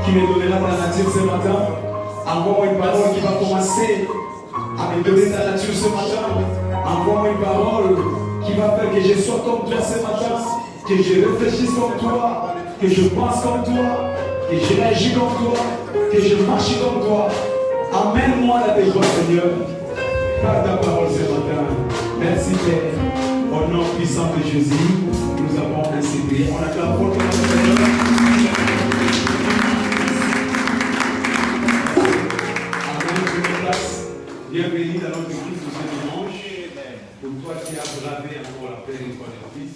qui me donnera ta nature ce matin. Envoie-moi une parole qui va commencer à me donner ta nature ce matin. Envoie-moi une parole qui va faire que je sois comme toi ce matin, que je réfléchisse comme toi, que je pense comme toi, que je réagis comme toi, que je marche comme toi. Amène-moi la dévotion, Seigneur, par ta parole ce matin. Merci Père. Au nom puissant de Jésus, nous avons ainsi prié. On acclame pour notre Seigneur. Amen. Prenez place. Bienvenue dans notre église de ce dimanche. Pour toi qui as bravé encore la paix une fois de Fils,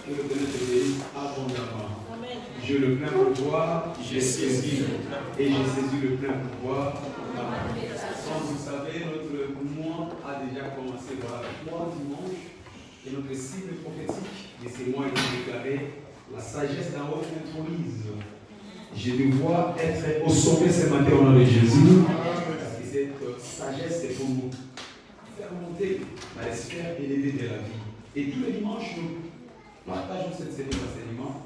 que le Seigneur te bénisse abondamment. J'ai le plein pouvoir, j'ai saisi et j'ai saisi le plein pouvoir. Comme vous savez, notre mois a déjà commencé. Voilà, 3 dimanches. Et notre cible prophétique de ces mois est déclarée la sagesse d'en haut intromise. Je devoir être au sommet ce matin au nom de Jésus. Parce que cette sagesse est pour nous faire monter à la sphère élevée de la vie. Et tous les dimanches, nous partageons cette série d'enseignements.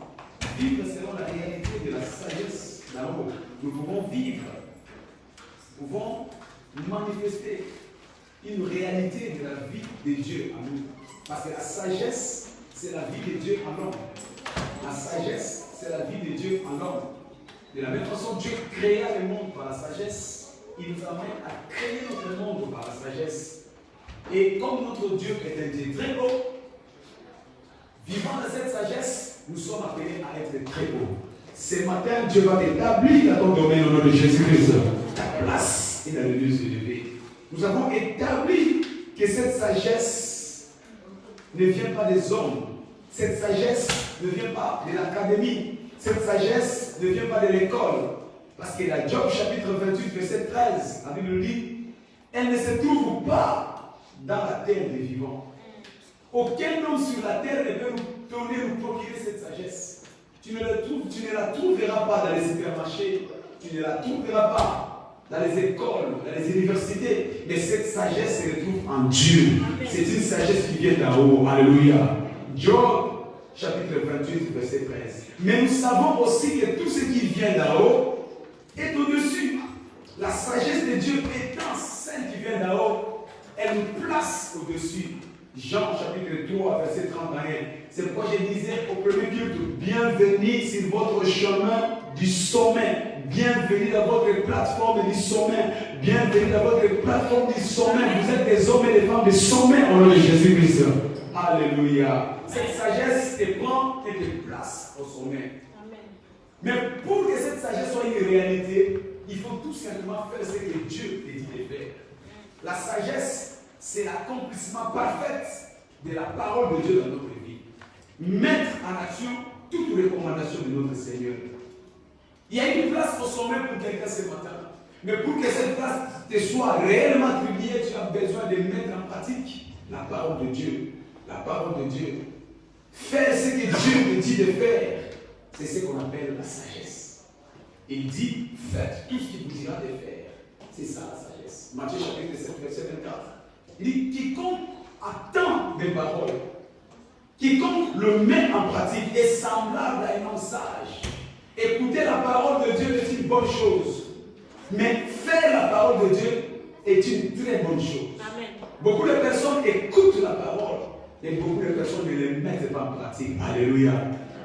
Vivre selon la réalité de la sagesse d'en haut. Nous pouvons vivre, nous pouvons manifester une réalité de la vie de Dieu en nous. Parce que la sagesse, c'est la vie de Dieu en l'homme. La sagesse, c'est la vie de Dieu en l'homme. De la même façon, Dieu créa le monde par la sagesse. Il nous amène à créer notre monde par la sagesse. Et comme notre Dieu est un Dieu très haut, vivant dans cette sagesse, nous sommes appelés à être très hauts. Ce matin, Dieu va t'établir dans ton domaine au nom de Jésus-Christ. Ta place est dans le lieu élevé. Nous avons établi que cette sagesse ne vient pas des hommes. Cette sagesse ne vient pas de l'académie. Cette sagesse ne vient pas de l'école. Parce que la Job chapitre 28, verset 13, la Bible dit, elle ne se trouve pas dans la terre des vivants. Aucun homme sur la terre ne peut nous procurer cette sagesse. Tu ne la trouveras pas dans les supermarchés. Tu ne la trouveras pas dans les écoles, dans les universités. Mais cette sagesse se retrouve en Dieu. C'est une sagesse qui vient d'en haut. Alléluia. Job, chapitre 28, verset 13. Mais nous savons aussi que tout ce qui vient d'en haut est au-dessus. La sagesse de Dieu étant celle qui vient d'en haut, elle nous place au-dessus. Jean, chapitre 3, verset 31. C'est pourquoi je disais au premier culte, bienvenue sur votre chemin du sommet. Bienvenue dans votre plateforme du sommet. Bienvenue dans votre plateforme du sommet. Vous êtes des hommes et des femmes de sommet au nom de Jésus-Christ. Alléluia. Cette sagesse te prend et te place au sommet. Amen. Mais pour que cette sagesse soit une réalité, il faut tout simplement faire ce que Dieu te dit de faire. La sagesse, c'est l'accomplissement parfait de la parole de Dieu dans notre vie. Mettre en action toutes les recommandations de notre Seigneur. Il y a une place au sommet pour quelqu'un ce matin. Mais pour que cette place te soit réellement attribuée, tu as besoin de mettre en pratique la parole de Dieu. La parole de Dieu. Faire ce que Dieu te dit de faire, c'est ce qu'on appelle la sagesse. Il dit, faites tout ce qu'il vous dira de faire. C'est ça la sagesse. Matthieu chapitre 7, verset 24. Il dit, quiconque attend des paroles, quiconque le met en pratique est semblable à un homme sage. Écouter la parole de Dieu est une bonne chose. Mais faire la parole de Dieu est une très bonne chose. Amen. Beaucoup de personnes écoutent la parole, mais beaucoup de personnes ne les mettent pas en pratique. Alléluia.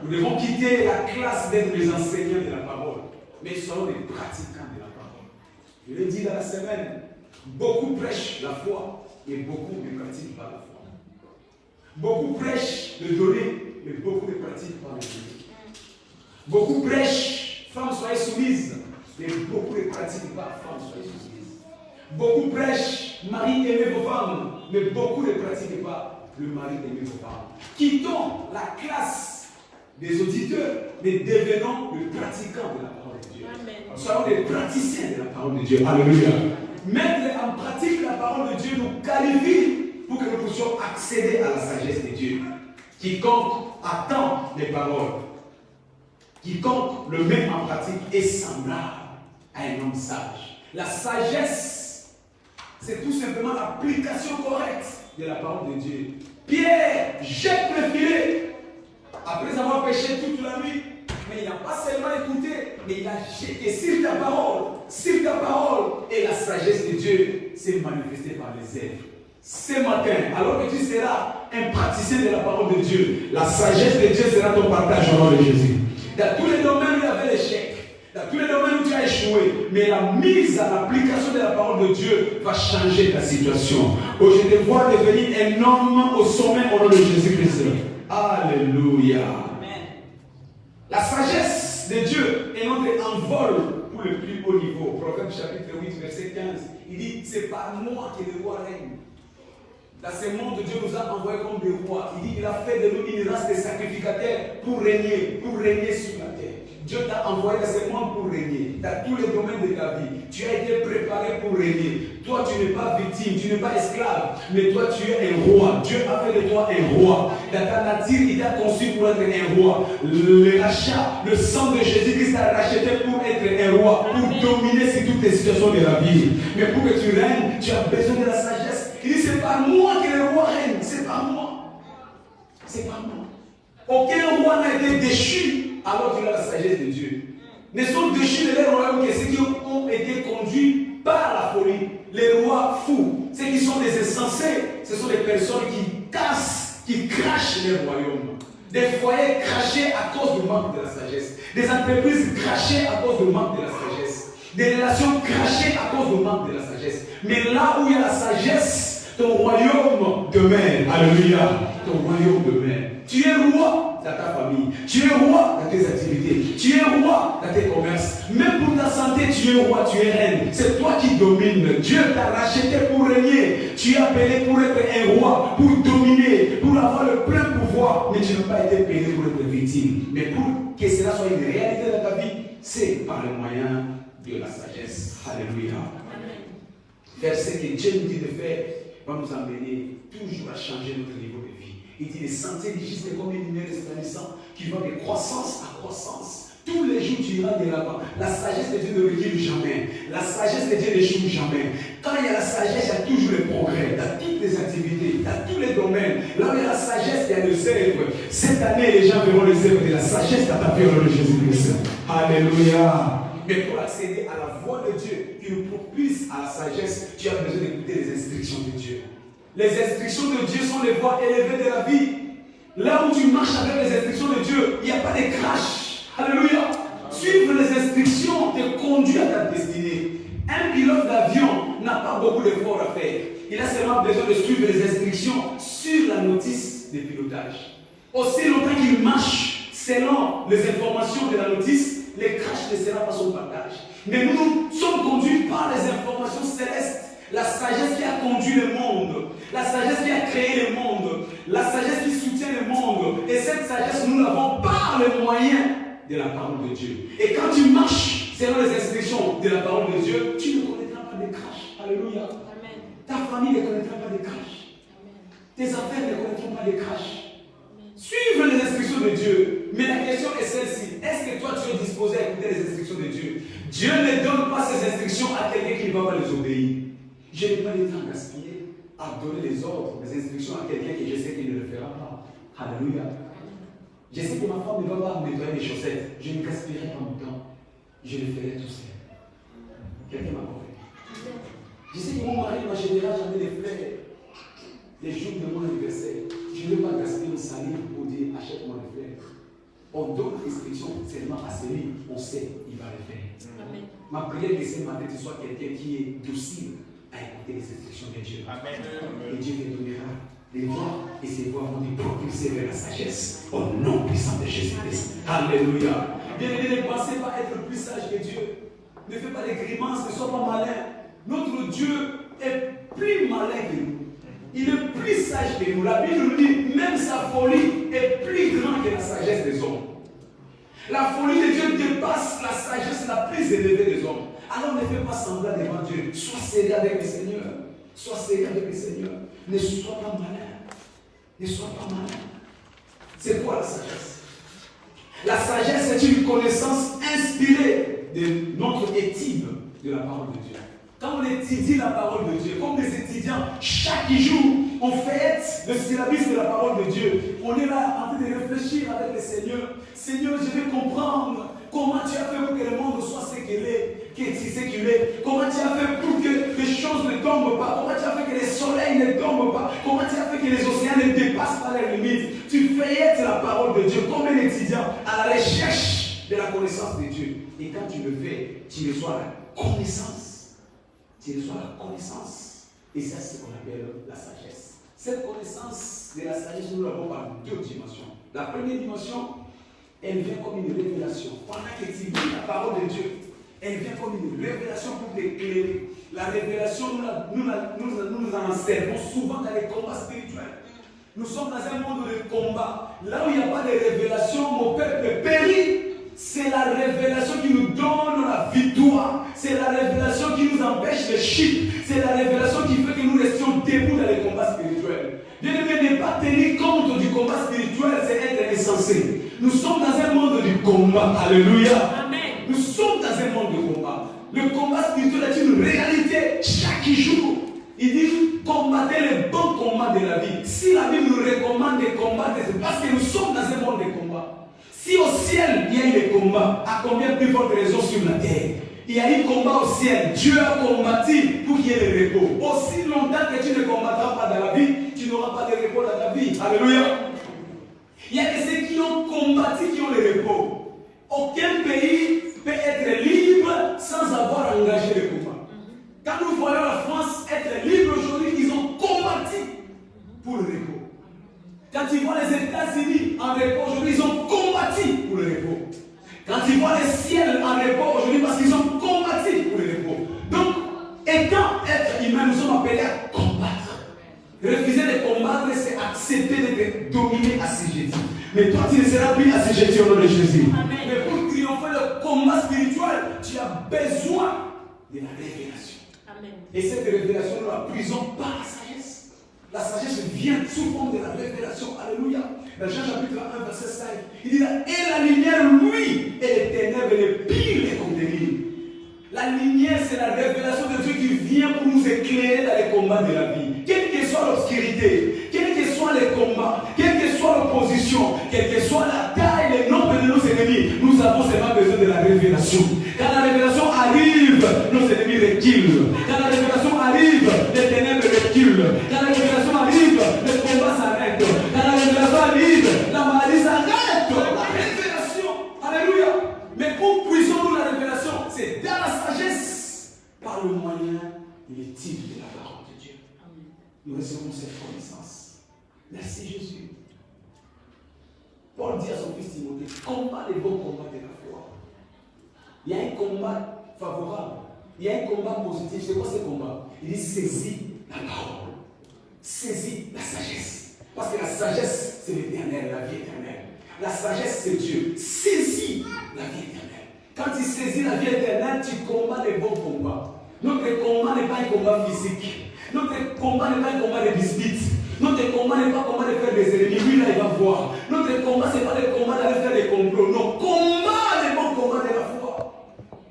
Nous devons quitter la classe d'être les enseignants de la parole, mais soyons des pratiquants de la parole. Je l'ai dit dans la semaine, beaucoup prêchent la foi, mais beaucoup ne pratiquent pas la foi. Beaucoup prêchent le donner, mais beaucoup ne pratiquent pas le donner. Beaucoup prêchent, femmes soyez soumises, mais beaucoup ne pratiquent pas, femmes soyez soumises. Beaucoup prêchent, mari aimez vos femmes, mais beaucoup ne pratiquent pas, le mari aimez vos femmes. Quittons la classe des auditeurs, mais devenons les pratiquants de la parole de Dieu. Amen. Soyons des praticiens de la parole de Dieu. Alléluia. Mettre en pratique la parole de Dieu nous qualifie pour que nous puissions accéder à la sagesse de Dieu. Quiconque attend les paroles, quiconque le met en pratique est semblable à un homme sage. La sagesse, c'est tout simplement l'application correcte de la parole de Dieu. Pierre jette le filet après avoir péché toute la nuit. Mais il n'a pas seulement écouté, et il a jeté sur ta parole, et la sagesse de Dieu s'est manifestée par les êtres. Ce matin, alors que tu seras un praticien de la parole de Dieu, la sagesse de Dieu sera ton partage au nom de Jésus. Dans tous les domaines où il y avait l'échec, dans tous les domaines où tu as échoué, mais la mise à l'application de la parole de Dieu va changer ta situation. Oh, je te vois devenir un homme au sommet au nom de Jésus-Christ. Alléluia. Amen. La sagesse de Dieu est notre envol pour le plus haut niveau. Proverbe chapitre 8, verset 15. Il dit, c'est par moi que le roi règne. Dans ce monde, Dieu nous a envoyés comme des rois. Il dit qu'il a fait de nous une race de sacrificateurs pour régner sur la terre. Dieu t'a envoyé dans ce monde pour régner. Dans tous les domaines de ta vie, tu as été préparé pour régner. Toi, tu n'es pas victime, tu n'es pas esclave, mais toi, tu es un roi. Dieu a fait de toi un roi. Dans ta nature, il t'a conçu pour être un roi. Le rachat, le sang de Jésus-Christ t'a racheté pour être un roi, pour dominer sur toutes les situations de la vie. Mais pour que tu règnes, tu as besoin de la sagesse. Il dit, c'est par moi que le roi règne. C'est par moi. C'est par moi. Aucun roi n'a été déchu alors qu'il a la sagesse de Dieu. Ne sont déchus de leur royaume que ceux qui ont été conduits par la folie. Les rois fous, ceux qui sont des insensés, ce sont des personnes qui cassent, qui crachent les royaumes. Des foyers crachés à cause du manque de la sagesse. Des entreprises crachées à cause du manque de la sagesse. Des relations crachées à cause du manque de la sagesse. Mais là où il y a la sagesse, ton royaume demeure. Alléluia. Ton royaume demeure. Tu es roi dans ta famille. Tu es roi dans tes activités. Tu es roi dans tes commerces. Même pour ta santé, tu es roi, tu es reine. C'est toi qui domines. Dieu t'a racheté pour régner. Tu es appelé pour être un roi, pour dominer, pour avoir le plein pouvoir. Mais tu n'as pas été payé pour être victime. Mais pour que cela soit une réalité dans ta vie, c'est par le moyen de la sagesse. Alléluia. Faire ce que Dieu nous dit de faire va nous amener toujours à changer notre niveau de vie. Il dit les sentiers du juste comme une lumière resplendissante qui va de croissance à croissance. Tous les jours tu iras de l'avant. La sagesse de Dieu ne recule jamais. La sagesse de Dieu n'échoue jamais. Quand il y a la sagesse, il y a toujours le progrès. Dans toutes les activités, dans tous les domaines. Là où il y a la sagesse, il y a les œuvres. Cette année, les gens verront les œuvres de la sagesse dans ta vie au nom de Jésus-Christ. Alléluia. Mais pour accéder à la voix de Dieu qui nous propice à la sagesse, tu as besoin d'écouter les instructions de Dieu. Les instructions de Dieu sont les voies élevées de la vie. Là où tu marches avec les instructions de Dieu, il n'y a pas de crash. Alléluia. Suivre les instructions te conduit à ta destinée. Un pilote d'avion n'a pas beaucoup d'efforts à faire. Il a seulement besoin de suivre les instructions sur la notice de pilotage. Aussi longtemps qu'il marche selon les informations de la notice, les crashs ne seront pas son partage. Mais nous sommes conduits par les informations célestes. La sagesse qui a conduit le monde, la sagesse qui a créé le monde, la sagesse qui soutient le monde. Et cette sagesse, nous l'avons par le moyen de la parole de Dieu. Et quand tu marches selon les instructions de la parole de Dieu, tu ne connaîtras pas de crash. Alléluia. Amen. Ta famille ne connaîtra pas de crash. Tes affaires ne connaîtront pas de crash. Suivre les instructions de Dieu. Mais la question est celle-ci. Est-ce que toi tu es disposé à écouter les instructions de Dieu? Dieu ne donne pas ses instructions à quelqu'un qui ne va pas les obéir. Je n'ai pas le temps gaspillé à donner les ordres, les instructions à quelqu'un que je sais qu'il ne le fera pas. Alléluia. Je sais que ma femme ne va pas me nettoyer les chaussettes. Je ne gaspillerai pas mon temps. Je le ferai tout seul. Quelqu'un m'a compris. Je sais que mon mari ne m'achètera jamais des fleurs. Les jours de mon anniversaire, je ne vais pas gaspiller une salive pour dire achète-moi des fleurs. On donne l'instruction seulement à celui, on sait, il va le faire. Amen. Ma prière que ce matin, tu sois quelqu'un qui est docile à écouter les instructions de Dieu. Amen. Et Dieu te donnera des voix et ces voix vont te propulser vers la sagesse au nom puissant de Jésus-Christ. Alléluia. Bien-aimé, ne pensez pas être plus sage que Dieu. Ne fais pas des grimaces, ne sois pas malin. Notre Dieu est plus malin que nous. Il est plus sage que nous. La Bible nous dit, même sa folie est plus grande que la sagesse des hommes. La folie de Dieu dépasse la sagesse la plus élevée des hommes. Alors ne fais pas semblant devant Dieu. Sois sérieux avec le Seigneur. Sois sérieux avec le Seigneur. Ne sois pas malin. Ne sois pas malin. C'est quoi la sagesse? La sagesse est une connaissance inspirée de notre étude de la parole de Dieu. Quand on étudie la parole de Dieu, comme les étudiants, chaque jour, on fait le syllabus de la parole de Dieu. On est là en train de réfléchir avec le Seigneur. Seigneur, je vais comprendre Comment tu as fait pour que le monde soit ce qu'il est, comment tu as fait pour que les choses ne tombent pas, comment tu as fait que les soleils ne tombent pas, comment tu as fait que les océans ne dépassent pas les limites. Tu feuillettes la parole de Dieu comme un étudiant à la recherche de la connaissance de Dieu. Et quand tu le fais, tu reçois la connaissance. Tu reçois la connaissance. Et ça, c'est ce qu'on appelle la sagesse. Cette connaissance de la sagesse, nous l'avons par deux dimensions. La première dimension, elle vient comme une révélation. Pendant que tu lis la parole de Dieu, elle vient comme une révélation pour t'éclairer. La révélation, nous en servons souvent dans les combats spirituels. Nous sommes dans un monde de combat. Là où il n'y a pas de révélation, mon peuple périt. C'est la révélation qui nous donne la victoire. C'est la révélation qui nous empêche de chute. C'est la révélation qui fait que nous restions debout dans les combats spirituels. Bien-aimé, ne pas tenir compte du combat spirituel, c'est être insensé. Nous sommes dans un monde du combat. Alléluia. Amen. Nous sommes dans un monde de combat. Le combat spirituel est une réalité chaque jour. Il dit combattez le bon combat de la vie. Si la Bible nous recommande de combattre, c'est parce que nous sommes dans un monde de combat. Si au ciel il y a eu des combats, à combien plus forte raison sur la terre? Il y a eu combat au ciel. Dieu a combattu pour qu'il y ait le repos. Aussi longtemps que tu ne combattras pas dans la vie, tu n'auras pas de repos dans ta vie. Alléluia. Il y a que ceux qui ont combattu qui ont le repos. Aucun pays peut être libre sans avoir engagé le combat. Quand nous voyons la France être libre aujourd'hui, ils ont combattu pour le repos. Quand ils voient les États-Unis en repos aujourd'hui, ils ont combattu pour le repos. Quand ils voient les ciels en repos aujourd'hui, parce qu'ils ont combattu pour le repos. Donc, étant être humain, nous sommes appelés à combattre. Refuser de combattre, c'est accepter d'être dominé, assujetti. Mais toi, tu ne seras plus assujetti au nom de Jésus. Amen. Mais pour triompher le combat spirituel, tu as besoin de la révélation. Amen. Et cette révélation, nous la prisons par la sagesse. La sagesse vient sous forme de la révélation. Alléluia. Dans Jean chapitre 1, verset 5, il dit là, et la lumière, lui, et les ténèbres, les pires les contenir. La lumière, c'est la révélation de Dieu qui vient pour nous éclairer dans les combats de la vie. Quelle que soit l'obscurité, quels que soient les combats, quelle que soit l'opposition, quelle que soit la taille, le nombre de nos ennemis, nous avons seulement besoin de la révélation. Quand la révélation arrive, nos ennemis reculent. Quand la révélation arrive, les ténèbres reculent. Quand la révélation arrive, le combat s'arrête. Quand la révélation arrive, la maladie s'arrête. La révélation. Alléluia. Mais où puisons-nous la révélation? C'est dans la sagesse, par le moyen de l'étude de la parole de Dieu. Nous recevons cette connaissance. Merci Jésus. Paul dit à son fils Timothée, combat les bons combats de la foi. Il y a un combat favorable. Il y a un combat positif. C'est quoi ce combat? Il dit saisis la parole. Saisis la sagesse. Parce que la sagesse, c'est l'éternel, la vie éternelle. La sagesse, c'est Dieu. Saisis la vie éternelle. Quand tu saisis la vie éternelle, tu combats les bons combats. Notre combat n'est pas un combat physique. Notre combat n'est pas un combat de dispute. Notre combat n'est pas un combat de faire des ennemis. Lui, là, il va voir. Notre combat, ce n'est pas le combat d'aller faire des complots. Non, combat les bons combats de la foi.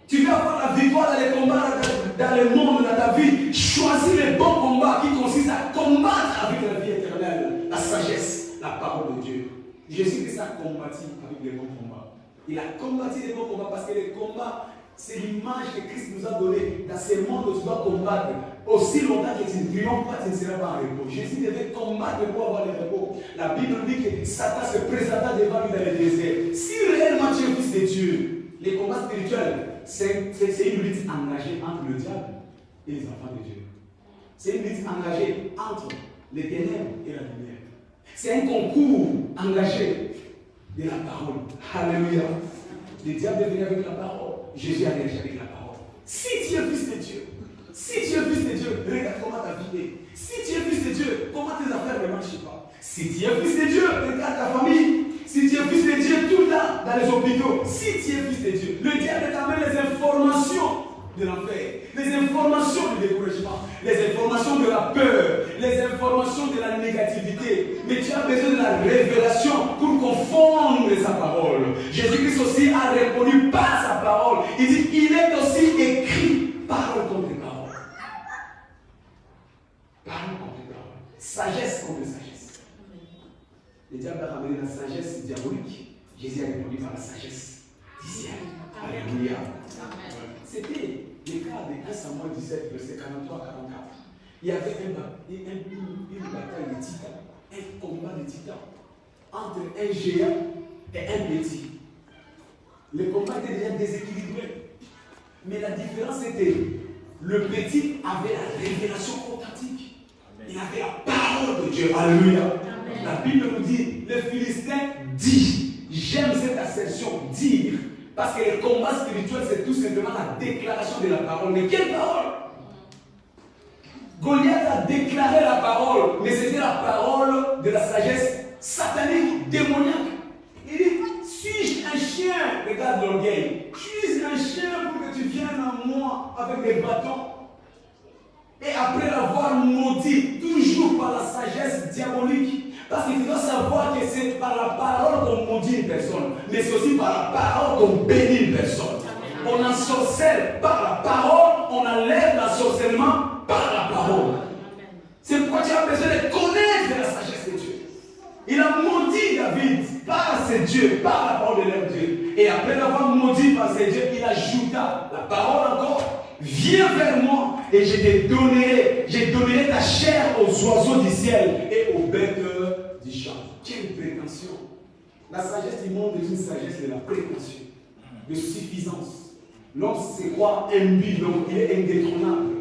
Tu veux avoir la victoire dans les combats, dans le monde, dans ta vie. Choisis les bons combats qui consistent à combattre avec la vie éternelle, la sagesse, la parole de Dieu. Jésus-Christ a combattu avec les bons combats. Il a combattu les bons combats parce que les combats, c'est l'image que Christ nous a donnée. Dans ce monde où tu dois combattre, aussi longtemps que tu ne triomphes pas, tu ne seras pas en repos. Jésus devait combattre pour avoir le repos. La Bible dit que Satan se présenta devant lui dans le désert. Si réellement tu es fils de Dieu, les combats spirituels, c'est une lutte engagée entre le diable et les enfants de Dieu. C'est une lutte engagée entre les ténèbres et la lumière. C'est un concours engagé de la parole. Alléluia. Le diable est venu avec la parole. Jésus a réagi avec la parole. Si tu es fils de Dieu, regarde comment ta vie est. Si tu es fils de Dieu, comment tes affaires ne marchent pas. Si tu es fils de Dieu, regarde ta famille. Si tu es fils de Dieu, tout le temps dans les hôpitaux. Si tu es fils de Dieu, le diable t'amène les informations de l'enfer, les informations du découragement, les informations de la peur, les informations de la négativité. Mais tu as besoin de la révélation pour confondre sa parole. Jésus-Christ aussi a répondu par sa parole. Il dit, il est aussi écrit parole contre parole. Parole contre parole. Sagesse contre sagesse. Le diable a ramené la sagesse diabolique. Jésus a répondu par la sagesse. Alléluia. C'était le cas de 1 Samuel 17, verset 43 à 44. Il y avait une bataille de titans, un combat de titans entre un géant et un petit. Le combat était déjà déséquilibré. Mais la différence était, le petit avait la révélation authentique. Il avait la parole de Dieu. Alléluia. La Bible nous dit, le Philistin dit, j'aime cette assertion, dire, parce que le combat spirituel, c'est tout simplement la déclaration de la parole. Mais quelle parole? Goliath a déclaré la parole, mais c'était la parole de la sagesse satanique, démoniaque. Il dit, suis-je un chien? Regarde l'orgueil. Suis-je un chien pour que tu viennes à moi avec des bâtons? Et après l'avoir maudit, toujours par la sagesse diabolique, parce qu'il faut savoir que c'est par la parole qu'on maudit une personne, mais c'est aussi par la parole qu'on bénit une personne. On ensorcelle par la parole, on enlève l'ensorcellement par la parole. C'est pourquoi tu as besoin de connaître la sagesse de Dieu. Il a maudit David par ses dieux, par la parole de leur Dieu. Et après l'avoir maudit par ses dieux, il ajouta la parole encore. Viens vers moi et je donnerai ta chair aux oiseaux du ciel et aux bêtes du champ. Quelle prétention! La sagesse du monde est une sagesse de la prétention, de suffisance. L'homme se croit imbu, donc il est indétrônable,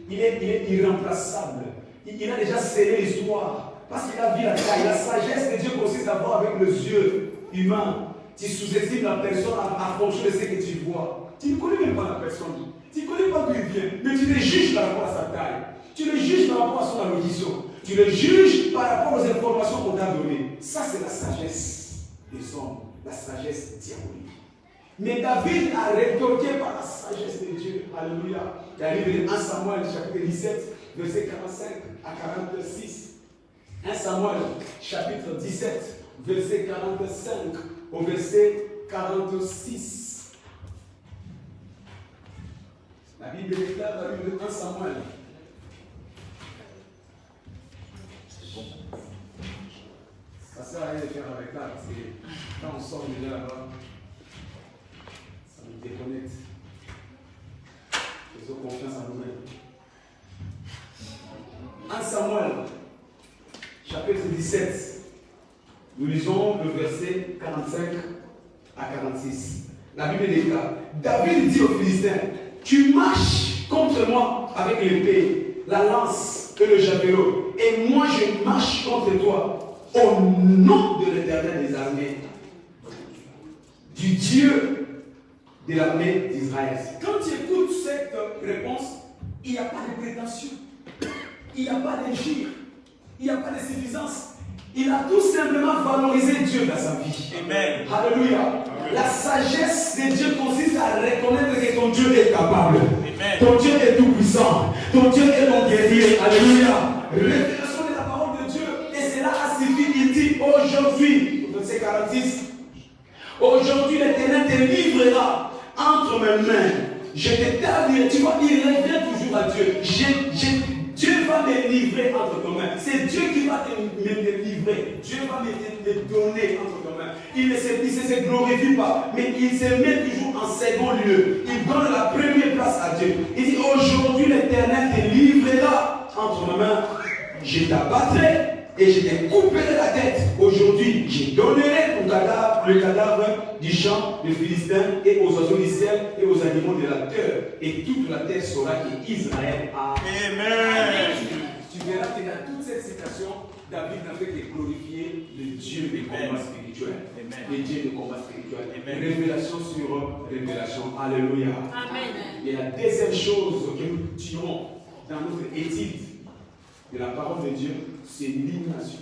il est irremplaçable. Il a déjà scellé l'histoire parce qu'il a vu la taille. La sagesse de Dieu consiste à voir avec les yeux humains. Tu sous-estimes la personne en fonction de ce que tu vois. Tu ne connais même pas la personne. Tu ne connais pas d'où il vient, mais tu le juges par rapport à sa taille. Tu le juges par rapport à son allocution. Tu le juges par rapport aux informations qu'on t'a données. Ça, c'est la sagesse des hommes, la sagesse diabolique. Mais David a rétorqué par la sagesse de Dieu. Alléluia. Il arrive dans 1 Samuel, chapitre 17, verset 45 à 46. 1 Samuel, chapitre 17, verset 45 au verset 46. La Bible déclare dans le livre de 1 Samuel. Ça ne sert à rien de faire avec là, parce que quand on sort déjà là-bas, ça nous déconnecte. Faisons confiance en nous-mêmes. 1 Samuel, chapitre 17. Nous lisons le verset 45 à 46. La Bible déclare, David dit aux Philistins, tu marches contre moi avec l'épée, la lance et le javelot, et moi je marche contre toi au nom de l'Éternel des armées, du Dieu de l'armée d'Israël. Quand tu écoutes cette réponse, il n'y a pas de prétention, il n'y a pas d'injure, il n'y a pas de suffisance. Il a tout simplement valorisé Dieu dans sa vie. Amen. Alléluia. Amen. La sagesse de Dieu consiste à reconnaître que ton Dieu est capable. Amen. Ton Dieu est tout puissant. Ton Dieu est ton guerrier. Alléluia. Révélation de la parole de Dieu. Et cela a suffi. Il dit aujourd'hui, verset 46, aujourd'hui l'Éternel te livrera entre mes mains. Je t'établirai. Tu vois, il revient toujours à Dieu. Dieu va me livrer entre tes mains. C'est Dieu qui va me livrer. Dieu va me donner entre tes mains. Il ne se glorifie pas, mais il se met toujours en second lieu. Il donne la première place à Dieu. Il dit aujourd'hui l'Éternel te livrera entre mes mains. Je t'abattrai et je te couperai la tête. Aujourd'hui, je donnerai ton cadavre, le cadavre du champ des Philistins et aux oiseaux du ciel et aux animaux de la terre. Et toute la terre saura qu'Israël a. Amen. Tu verras que dans toute cette citation, David n'a fait que glorifier le Dieu des combats spirituels. Le Dieu des combats spirituels. Révélation sur révélation. Alléluia. Amen. Et la deuxième chose que nous tirons dans notre étude de la parole de Dieu, c'est l'illumination.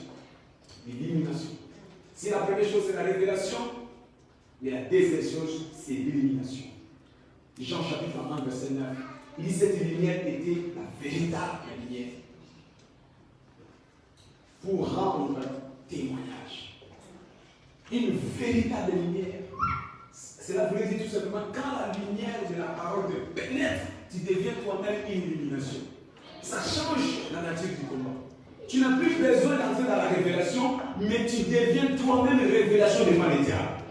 L'illumination. Si la première chose c'est la révélation, mais la deuxième chose c'est l'illumination. Jean chapitre 1 verset 9. Il dit cette lumière était la véritable lumière pour rendre témoignage. Une véritable lumière. Cela voulait dire tout simplement quand la lumière de la parole te pénètre, tu deviens toi-même une illumination. Ça change la nature du combat. Tu n'as plus besoin d'entrer dans la révélation, mais tu deviens toi-même une révélation devant les diables.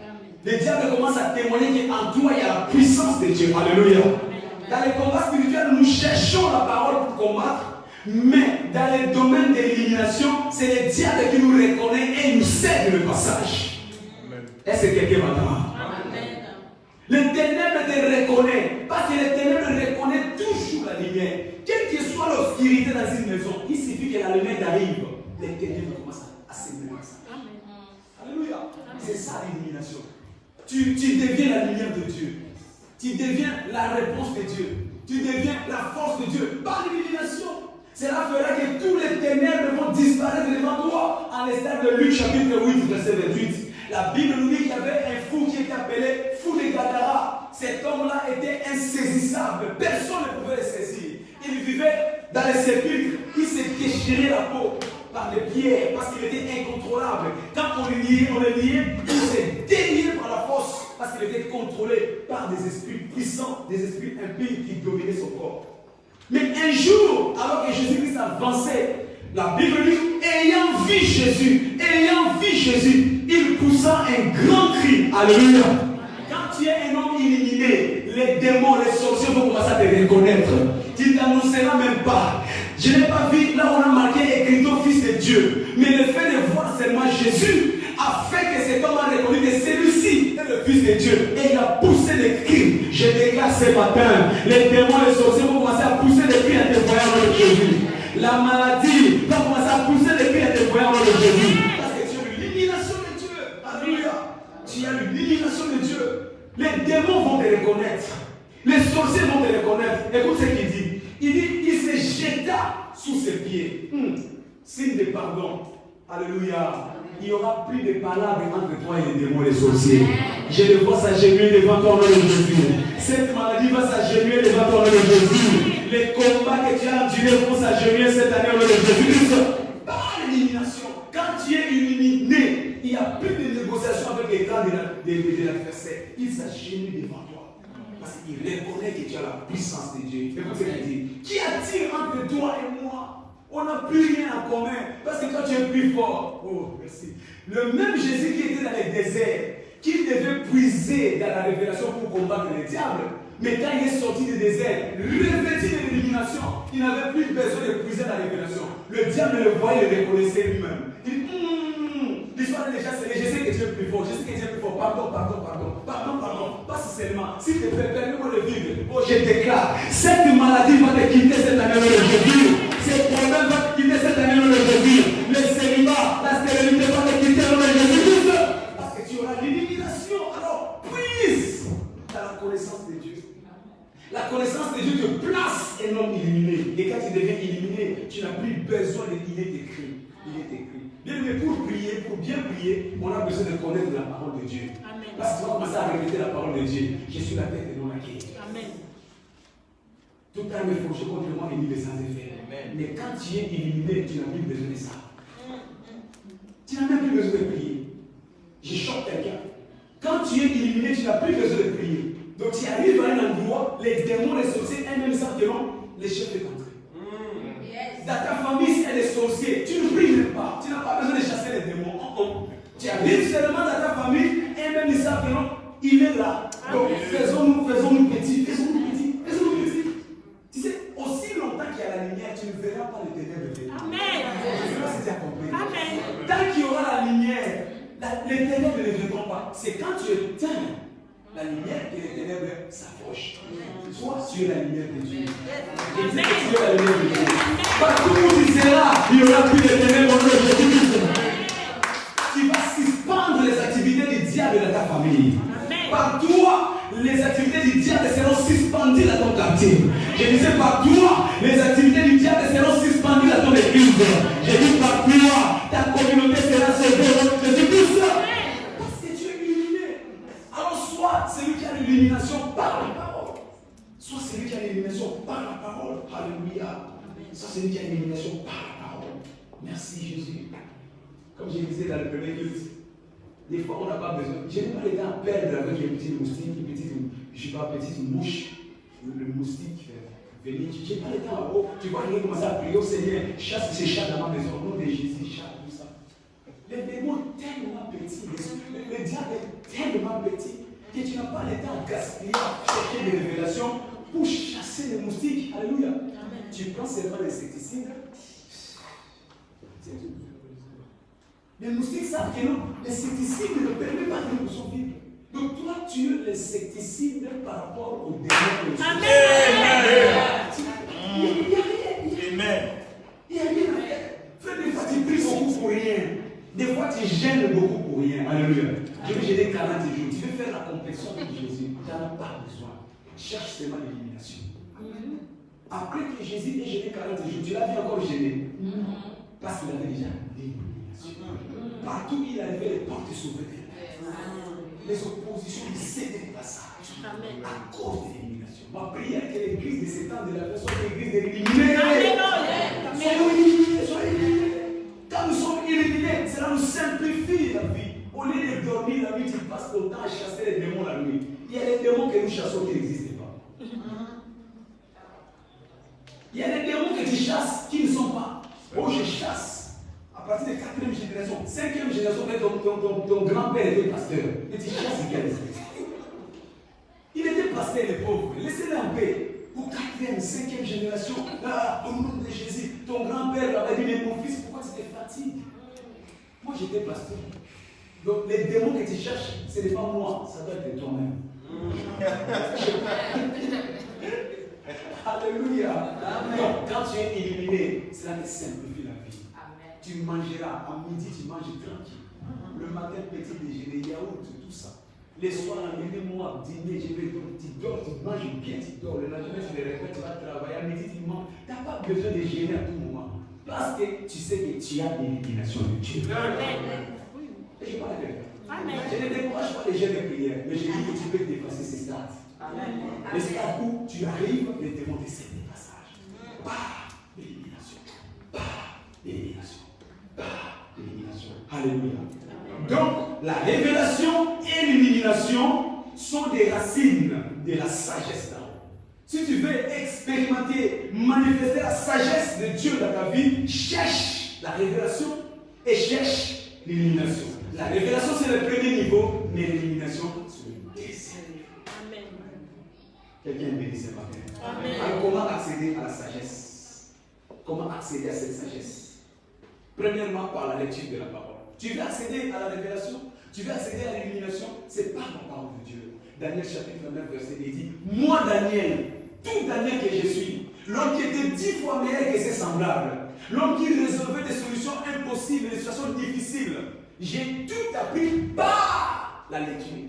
Le diable commence à témoigner qu'en toi, il y a la puissance de Dieu. Alléluia. Dans les combats spirituels, nous cherchons la parole pour combattre. Mais dans les domaines d'élimination, c'est le diable qui nous reconnaît et nous cède le passage. Est-ce que quelqu'un m'entend? Le ténèbre te reconnaît. Parce que le ténèbre reconnaît toujours la lumière. Quelle que soit l'obscurité dans une maison, il suffit que la lumière arrive. Les ténèbres commencent à s'élever comme ça. Alléluia. C'est ça l'élimination. Tu deviens la lumière de Dieu. Tu deviens la réponse de Dieu. Tu deviens la force de Dieu par l'élimination. Cela fera que tous les ténèbres vont disparaître devant toi. En l'instar de Luc chapitre 8, verset 28. La Bible nous dit qu'il y avait un fou qui était appelé fou de Gadara. Cet homme-là était insaisissable. Personne ne pouvait le saisir. Il vivait dans les sépulcres. Il se déchirait la peau par les pierres parce qu'il était incontrôlable. Quand on le liait, il se déliait par la force parce qu'il était contrôlé par des esprits puissants, des esprits impies qui dominaient son corps. Mais un jour, alors que Jésus-Christ avançait, la Bible dit, ayant vu Jésus, il poussa un grand cri. Alléluia. Quand tu es un homme illuminé, les démons, les sorciers vont commencer à te reconnaître. Tu ne t'annonceras même pas. Je n'ai pas vu, là on a marqué écriteau fils de Dieu. Mais le fait de voir seulement Jésus a fait que cet homme a reconnu que celui-ci est le fils de Dieu. Et il a poussé des cris. Je déclare ce matin, les démons, les sorciers vont commencer à pousser des cris à te voir de Jésus. La maladie va commencer à pousser des cris à te voir de Jésus. Parce que tu as l'illumination de Dieu. Alléluia. Tu as l'illumination de Dieu. Les démons vont te reconnaître. Les sorciers vont te reconnaître. Écoute ce qu'il dit. Il dit, il se jeta sous ses pieds. Signe de pardon. Alléluia. Il n'y aura plus de palabres entre toi et les démons, les sorciers. Je le vois s'agenouiller devant toi au nom de Jésus. Cette maladie va s'agenouiller devant toi au nom de Jésus. Les combats que tu as endurés vont s'agenouiller cette année au nom de Jésus. Par l'élimination, quand tu es éliminé, il n'y a plus de négociation avec les grands de l'adversaire. Il s'agenouille devant toi. Parce qu'il reconnaît que tu as la puissance de Dieu. C'est comme ça qu'il dit. Qui attire entre toi et moi? On n'a plus rien en commun. Parce que toi tu es plus fort. Oh, merci. Le même Jésus qui était dans le désert, qui devait puiser dans la révélation pour combattre le diable. Mais quand il est sorti du désert, revêtu de l'élimination, il n'avait plus besoin de puiser dans la révélation. Le diable le voyait et le reconnaissait lui-même. Il dit, l'histoire est déjà scellée. Je sais que tu es plus fort. Je sais que tu es plus fort. Pardon. Pas seulement. S'il te plaît, permets-moi de vivre. Oh, je déclare, cette maladie va te quitter cette année au nom de Jésus. Ces problèmes vont te quitter cette année au nom de Jésus. Le célibat, la stérilité va te quitter au nom de Jésus. Parce que tu auras l'élimination. Alors, puise dans la connaissance de Dieu. La connaissance de Dieu te place un homme illuminé. Et quand tu deviens illuminé, tu n'as plus besoin de il est écrit. Il est écrit. Bien, mais pour prier, pour bien prier, on a besoin de connaître la parole de Dieu. Amen. Parce que tu vas commencer à répéter la parole de Dieu. Je suis la tête et non la quête. Amen. Tout arme est forgé contre moi et ni les sans effet. Mais quand tu es illuminé, tu n'as plus besoin de ça. Tu n'as même plus besoin de prier. Je choque quelqu'un. Quand tu es illuminé, tu n'as plus besoin de prier. Donc tu arrives à un endroit, les démons, les sorciers, eux-mêmes savent que non, les chefs de contrée. Dans ta famille, s'il y a des sorciers, tu ne pries même pas. Tu n'as pas besoin de chasser les démons. Tu arrives seulement dans ta famille, et même ils savent que non, il est là. Donc faisons-nous petits. Tu sais, aussi longtemps qu'il y a la lumière, tu ne verras pas les ténèbres venir. Amen. Je ne sais pas si tu as compris. Amen. Tant qu'il y aura la lumière, les ténèbres ne viendront pas. C'est quand tu éteins la lumière que les ténèbres s'approchent. Toi, tu es la lumière de Dieu. Je dis que tu es la lumière de Dieu. Partout où tu seras, il n'y aura plus de ténèbres au nom de Jésus. Tu vas suspendre les activités du diable dans ta famille. Par toi, les activités du diable seront suspendues dans ton quartier. Je disais par toi, les activités du diable seront suspendues dans ton église. Je dis par toi, ta communauté sera sauvée au nom de Jésus. Parce que tu es illuminé. Alors soit celui qui a l'illumination par la parole. Soit celui qui a l'illumination par la parole. Alléluia. Soit celui qui a l'illumination par la parole. Merci Jésus. Comme je disais dans le premier culte, des fois on n'a pas besoin. Je n'ai pas le temps à perdre avec les petits moustiques, petite mouche, le moustique venir. Je n'ai pas le temps. Oh, tu vas aller commencer à prier au Seigneur. Chasse ces chats dans ma maison. Au nom de Jésus, chasse tout ça. Les démons tellement petits. petit. Le diable est tellement petit que tu n'as pas le temps de gaspiller à chercher des révélations pour chasser les moustiques. Alléluia. Amen. Tu prends seulement l'insecticide. C'est tout. Les moustiques savent que non, l'insecticide ne permet pas que nous puissions vivre. Donc toi, tu es l'insecticide par rapport au démon. Amen. Amen. Il n'y a rien à faire. Frère, des fois tu pries beaucoup pour rien. Des fois tu gênes beaucoup pour rien. Alléluia. Je vais gêner 40 jours. Tu veux faire la complexion de Jésus. Tu n'en as pas besoin. Cherche seulement l'élimination. Après que Jésus ait gêné 40 jours, tu l'as vu encore gêner. Parce qu'il avait déjà l'élimination. Partout où il arrivait, les portes s'ouvraient. Les oppositions, ils cédaient le passage. À cause de l'élimination. Ma prière est que l'église de ces temps de la version de l'église éliminée. Soyons éliminés, soyons éliminés. Quand nous sommes éliminés, cela nous simplifie la vie. Au lieu de dormir la nuit, tu passes ton temps à chasser les démons la nuit. Il y a des démons que nous chassons qui n'existent pas. Il y a des démons que tu chasses qui ne sont pas. Oh, je chasse. À partir de 4e génération, 5e génération, ton grand-père était pasteur. Et tu chasses quel? Il était pasteur, les pauvres. Laissez-les en paix. Ou 4e, 5e génération, là, au nom de Jésus, ton grand-père avait dit, mais mon fils, pourquoi tu te fatigues? Moi, j'étais pasteur. Donc, les démons que tu cherches, ce n'est pas moi, ça doit être toi-même. Alléluia. Donc, quand tu es éliminé, cela te simplifie la vie. Amen. Tu mangeras, à midi, tu manges tranquille. Le matin, petit déjeuner, yaourt, tout ça. Les soirs, à midi, moi, dîner, je vais dormir, tu dors, tu manges bien, tu dors. Le lendemain, tu les répètes, tu vas travailler. À midi, tu manges. Tu n'as pas besoin de gêner à tout moment. Parce que tu sais que tu as l'élimination de Dieu. Amen. Et je parle avec toi. Je ne décourage pas les jeunes de prière, mais je dis que tu peux dépasser ces stades. Les stades où tu arrives, les démons décèdent des passages. Bah, l'élimination. Bah, l'élimination. Bah, l'élimination. Alléluia. Donc, la révélation et l'illumination sont des racines de la sagesse d'Aaron. Si tu veux expérimenter, manifester la sagesse de Dieu dans ta vie, cherche la révélation et cherche l'illumination. La révélation, c'est le premier niveau, mais l'illumination, c'est le deuxième niveau. Amen. Quelqu'un me dit ce matin. Amen. Alors, comment accéder à la sagesse? Comment accéder à cette sagesse? Premièrement, par la lecture de la parole. Tu veux accéder à la révélation? Tu veux accéder à l'illumination? C'est par la parole de Dieu. Daniel chapitre 9, verset 10 dit, moi Daniel, tout Daniel que je suis, l'homme qui était 10 fois meilleur que ses semblables, l'homme qui résolvait des solutions impossibles, des situations difficiles, j'ai tout appris par la lecture.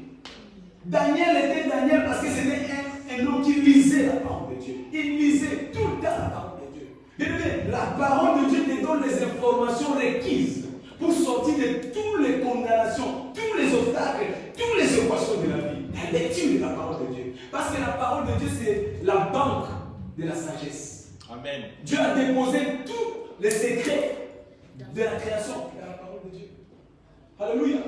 Daniel était Daniel parce que c'était un homme qui lisait la parole de Dieu. Il lisait tout le temps la parole de Dieu. Bien, la parole de Dieu te donne les informations requises pour sortir de toutes les condamnations, tous les obstacles, toutes les équations de la vie. La lecture de la parole de Dieu. Parce que la parole de Dieu, c'est la banque de la sagesse. Amen. Dieu a déposé tous les secrets de la création dans la parole de Dieu. Alléluia.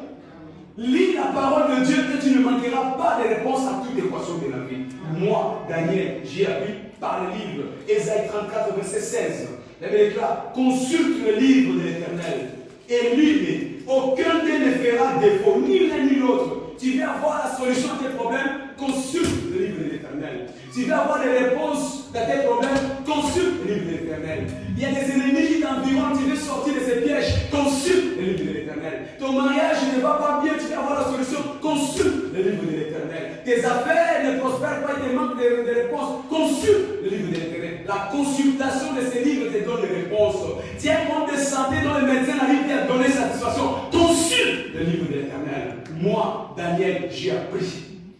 Lis la parole de Dieu et tu ne manqueras pas de réponse à toute équation de la vie. Moi, Daniel, j'ai appris par le livre Ésaïe 34, verset 16. La Bible déclare, consulte le livre de l'Éternel et lis-le. Aucun d'eux ne fera défaut, ni l'un ni l'autre. Tu veux avoir la solution à tes problèmes, consulte le livre de l'Éternel. Tu veux avoir des réponses à tes problèmes, consulte le livre de l'Éternel. Il y a des ennemis qui t'environnent, tu veux sortir de ces pièges, consulte le livre de l'Éternel. Ton mariage ne va pas bien, tu veux avoir la solution, consulte le livre de l'Éternel. Tes affaires ne prospèrent pas, il te manque de réponses, consulte le livre de l'Éternel. La consultation de ces livres te donne des réponses. Tu as un problème de santé dont le médecin n'arrive pas à donner satisfaction, consulte le livre de l'Éternel. Moi, Daniel, j'ai appris.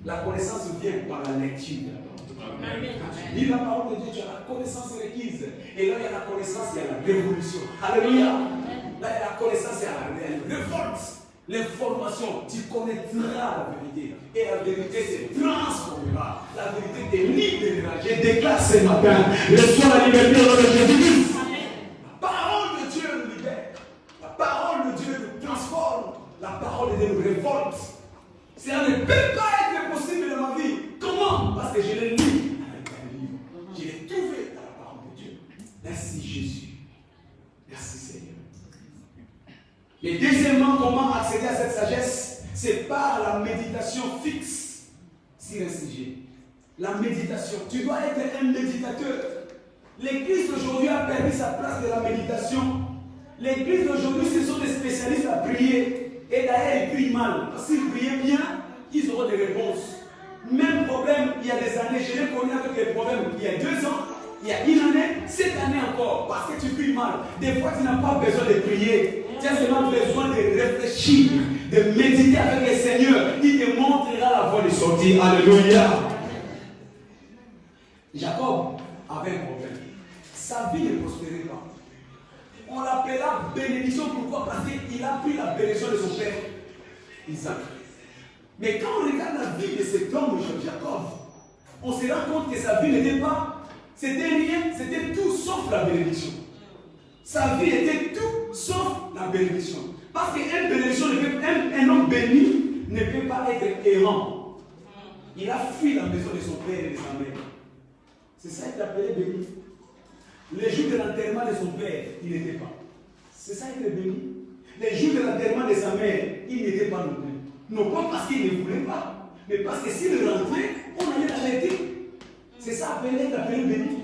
La connaissance vient par la lecture. Amen. Quand tu lis la parole de Dieu, tu as la connaissance requise. Et là, il y a la connaissance, il y a la révolution. Alléluia. Là, il y a la connaissance, il y a la révolte. L'information, tu connaîtras la vérité. Et la vérité te transformera. La vérité te libérera. Je déclare ce matin, reçois la liberté au nom de Jésus. La parole de Dieu nous libère. La parole de Dieu nous transforme. La parole de Dieu nous révolte. Cela ne peut pas être possible dans ma vie. Comment? Parce que je l'ai lu avec un livre. Je l'ai trouvé dans la parole de Dieu. Merci Jésus. Merci Seigneur. Et deuxièmement, Premièrement, comment accéder à cette sagesse? C'est par la méditation fixe sur un sujet. La méditation. Tu dois être un méditateur. L'Église d'aujourd'hui a perdu sa place de la méditation. L'Église d'aujourd'hui, ce sont des spécialistes à prier. Et d'ailleurs, ils prient mal. Parce qu'ils priaient bien, ils auront des réponses. Même problème, il y a des années, je l'ai connu avec les problèmes il y a 2 ans, il y a 1 année, cette année encore, parce que tu pries mal. Des fois, tu n'as pas besoin de prier. Tu as seulement besoin de réfléchir, de méditer avec le Seigneur. Il te montrera la voie de sortie. Alléluia. Jacob avait un problème. Sa vie ne prospérait pas. On l'appela bénédiction. Pourquoi? Parce qu'il a pris la bénédiction de son père, Isaac. Mais quand on regarde la vie de cet homme, Jacob, on se rend compte que sa vie n'était pas, c'était rien, c'était tout sauf la bénédiction. Sa vie était tout sauf la bénédiction. Parce qu'un homme béni ne peut pas être errant. Il a fui la maison de son père et de sa mère. C'est ça qu'il appelait béni. Les jours de l'enterrement de son père, il n'était pas. C'est ça qu'il est béni. Les jours de l'enterrement de sa mère, il n'était pas non plus. Non pas parce qu'il ne voulait pas, mais parce que s'il rentrait, on allait l'arrêter. C'est ça être appelé béni.